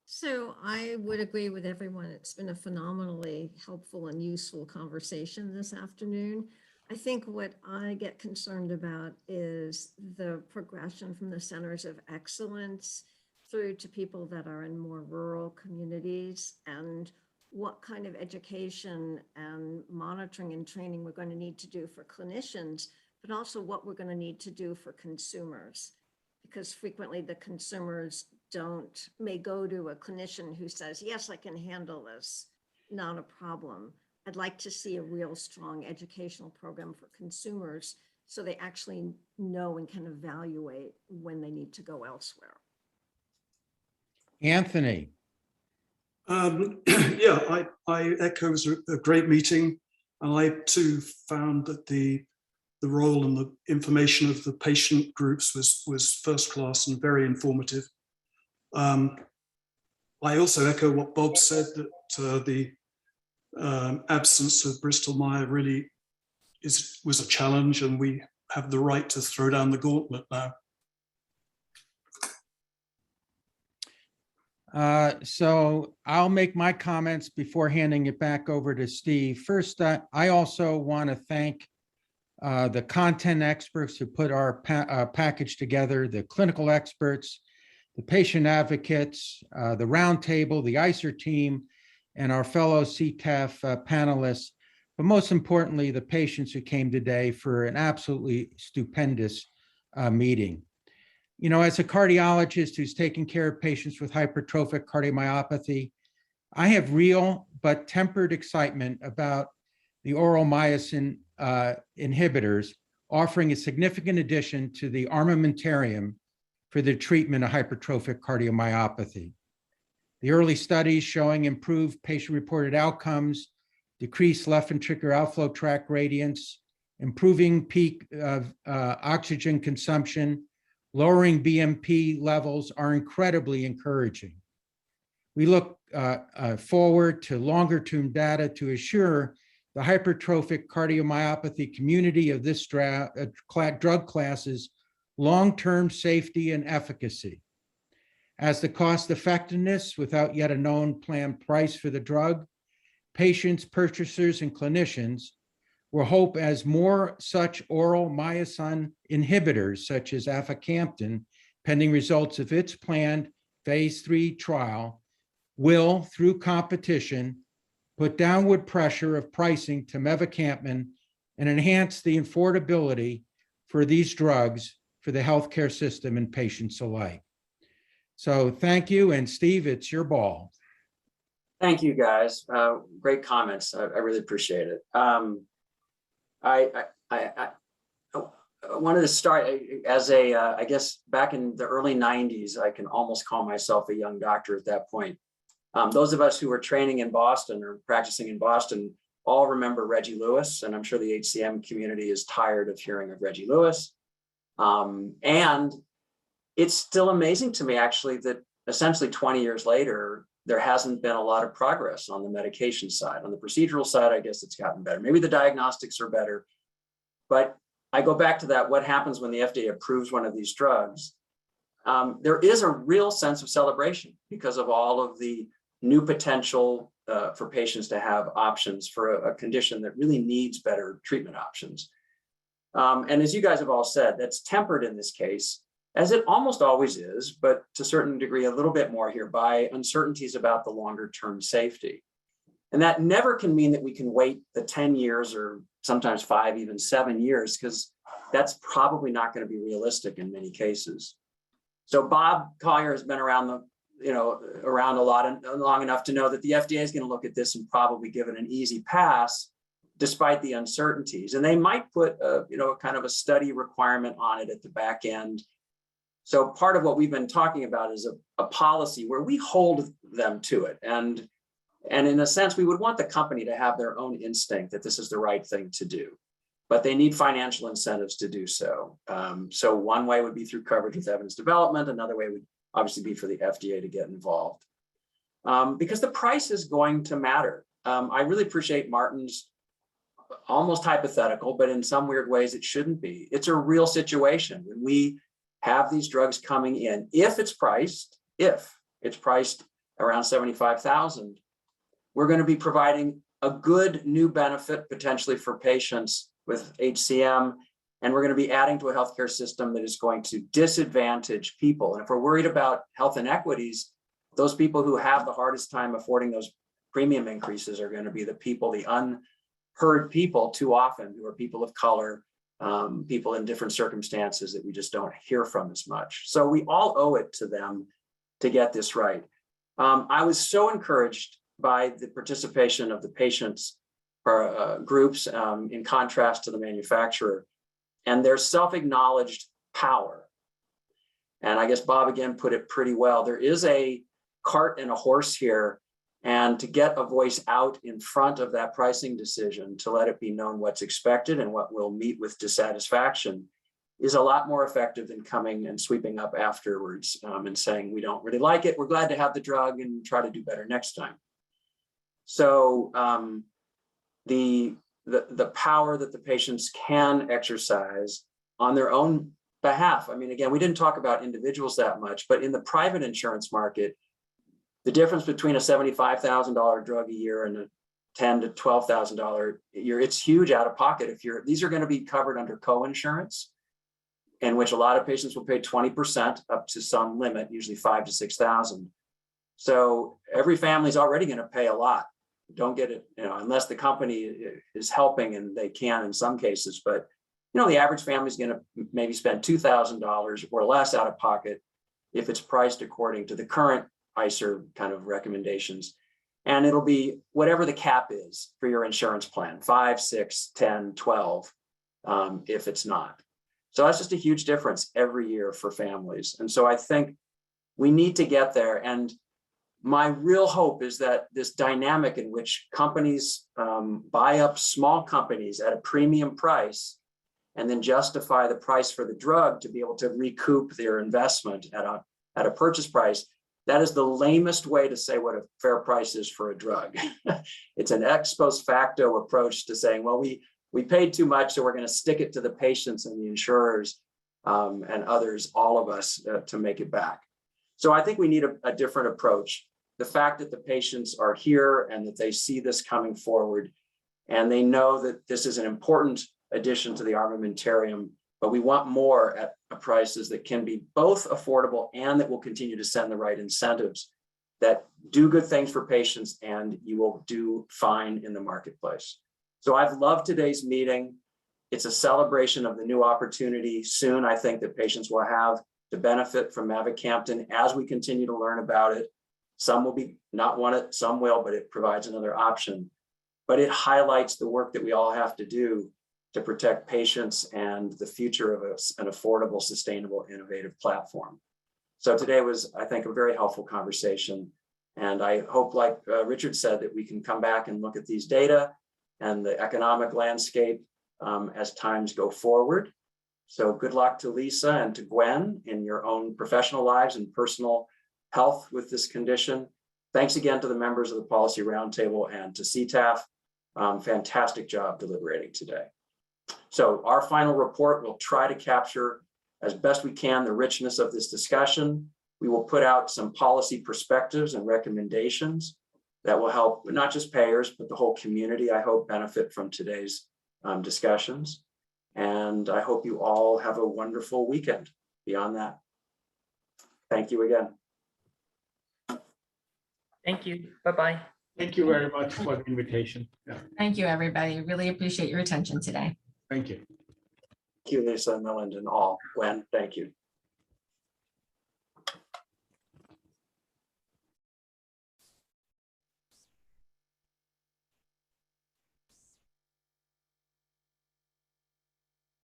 So I would agree with everyone. It's been a phenomenally helpful and useful conversation this afternoon. I think what I get concerned about is the progression from the centers of excellence through to people that are in more rural communities, and what kind of education and monitoring and training we're going to need to do for clinicians, but also what we're going to need to do for consumers. Because frequently the consumers may go to a clinician who says, yes, I can handle this, not a problem. I'd like to see a real strong educational program for consumers so they actually know and can evaluate when they need to go elsewhere. Anthony. Yeah, I echo it was a great meeting. And I too found that the role and the information of the patient groups was first class and very informative. I also echo what Bob said, that the absence of Bristol Myers really was a challenge, and we have the right to throw down the gauntlet now. So I'll make my comments before handing it back over to Steve. First, I also want to thank the content experts who put our package together, the clinical experts, the patient advocates, the roundtable, the ICER team, and our fellow CTAF panelists, but most importantly, the patients who came today for an absolutely stupendous meeting. You know, as a cardiologist who's taking care of patients with hypertrophic cardiomyopathy, I have real but tempered excitement about the oral myosin inhibitors offering a significant addition to the armamentarium for the treatment of hypertrophic cardiomyopathy. The early studies showing improved patient-reported outcomes, decreased left ventricular outflow tract gradients, improving peak oxygen consumption, lowering BMP levels are incredibly encouraging. We look forward to longer-term data to assure the hypertrophic cardiomyopathy community of this drug class's long-term safety and efficacy. As the cost effectiveness without yet a known planned price for the drug, patients, purchasers, and clinicians will hope as more such oral myosin inhibitors, such as Mavacamten, pending results of its planned phase 3 trial, will, through competition, put downward pressure of pricing to Mavacamten and enhance the affordability for these drugs for the healthcare system and patients alike. So thank you. And Steve, it's your ball. Thank you, guys. Great comments. I really appreciate it. I wanted to start as a, I guess back in the early 90s, I can almost call myself a young doctor at that point. Those of us who were training in Boston or practicing in Boston all remember Reggie Lewis, and I'm sure the HCM community is tired of hearing of Reggie Lewis. And it's still amazing to me, actually, that essentially 20 years later, there hasn't been a lot of progress on the medication side. On the procedural side, I guess it's gotten better. Maybe the diagnostics are better, but I go back to that, what happens when the FDA approves one of these drugs? There is a real sense of celebration because of all of the new potential for patients to have options for a condition that really needs better treatment options. And as you guys have all said, that's tempered in this case, as it almost always is, but to a certain degree, a little bit more here by uncertainties about the longer term safety. And that never can mean that we can wait the 10 years or sometimes 5, even 7 years, because that's probably not going to be realistic in many cases. So Bob Collier has been around around a lot and long enough to know that the FDA is going to look at this and probably give it an easy pass, despite the uncertainties. And they might put a kind of a study requirement on it at the back end. So part of what we've been talking about is a policy where we hold them to it. And in a sense, we would want the company to have their own instinct that this is the right thing to do, but they need financial incentives to do so. So one way would be through coverage with evidence development. Another way would obviously be for the FDA to get involved, because the price is going to matter. I really appreciate Martin's almost hypothetical, but in some weird ways it shouldn't be. It's a real situation when we have these drugs coming in. If it's priced around $75,000, we're going to be providing a good new benefit potentially for patients with HCM, and we're going to be adding to a healthcare system that is going to disadvantage people. And if we're worried about health inequities, those people who have the hardest time affording those premium increases are going to be the people, the unheard people too often, who are people of color, people in different circumstances that we just don't hear from as much. So we all owe it to them to get this right. I was so encouraged by the participation of the patients groups in contrast to the manufacturer and their self-acknowledged power. And I guess Bob again put it pretty well. There is a cart and a horse here, and to get a voice out in front of that pricing decision, to let it be known what's expected and what will meet with dissatisfaction, is a lot more effective than coming and sweeping up afterwards and saying, we don't really like it, we're glad to have the drug and try to do better next time. So the power that the patients can exercise on their own behalf. I mean, again, we didn't talk about individuals that much, but in the private insurance market, the difference between a $75,000 drug a year and a $10,000 to $12,000 a year, it's huge out of pocket. These are going to be covered under co-insurance, in which a lot of patients will pay 20% up to some limit, usually $5,000 to $6,000. So every family is already going to pay a lot. Don't get it, unless the company is helping, and they can in some cases. But the average family is going to maybe spend $2,000 or less out of pocket if it's priced according to the current ICER kind of recommendations. And it'll be whatever the cap is for your insurance plan, 5, 6, 10, 12, if it's not. So that's just a huge difference every year for families. And so I think we need to get there. And my real hope is that this dynamic in which companies buy up small companies at a premium price and then justify the price for the drug to be able to recoup their investment at a purchase price, that is the lamest way to say what a fair price is for a drug. It's an ex post facto approach to saying, well, we paid too much, so we're going to stick it to the patients and the insurers and others, all of us, to make it back. So I think we need a different approach. The fact that the patients are here and that they see this coming forward, and they know that this is an important addition to the armamentarium, but we want more at prices that can be both affordable and that will continue to send the right incentives that do good things for patients, and you will do fine in the marketplace. So I've loved today's meeting. It's a celebration of the new opportunity soon, I think, that patients will have to benefit from Mavacamten as we continue to learn about it. Some will not want it, some will, but it provides another option. But it highlights the work that we all have to do to protect patients and the future of an affordable, sustainable, innovative platform. So today was, I think, a very helpful conversation. And I hope, like Richard said, that we can come back and look at these data and the economic landscape as times go forward. So good luck to Lisa and to Gwen in your own professional lives and personal health with this condition. Thanks again to the members of the Policy Roundtable and to CTAF. Fantastic job deliberating today. So our final report will try to capture as best we can the richness of this discussion. We will put out some policy perspectives and recommendations that will help not just payers, but the whole community, I hope, benefit from today's discussions. And I hope you all have a wonderful weekend beyond that. Thank you again. Thank you. Bye-bye. Thank you very much for the invitation. Yeah, Thank you, everybody. Really appreciate your attention today. thank you. Thank you, Lisa, Melinda, and all. Gwen, thank you.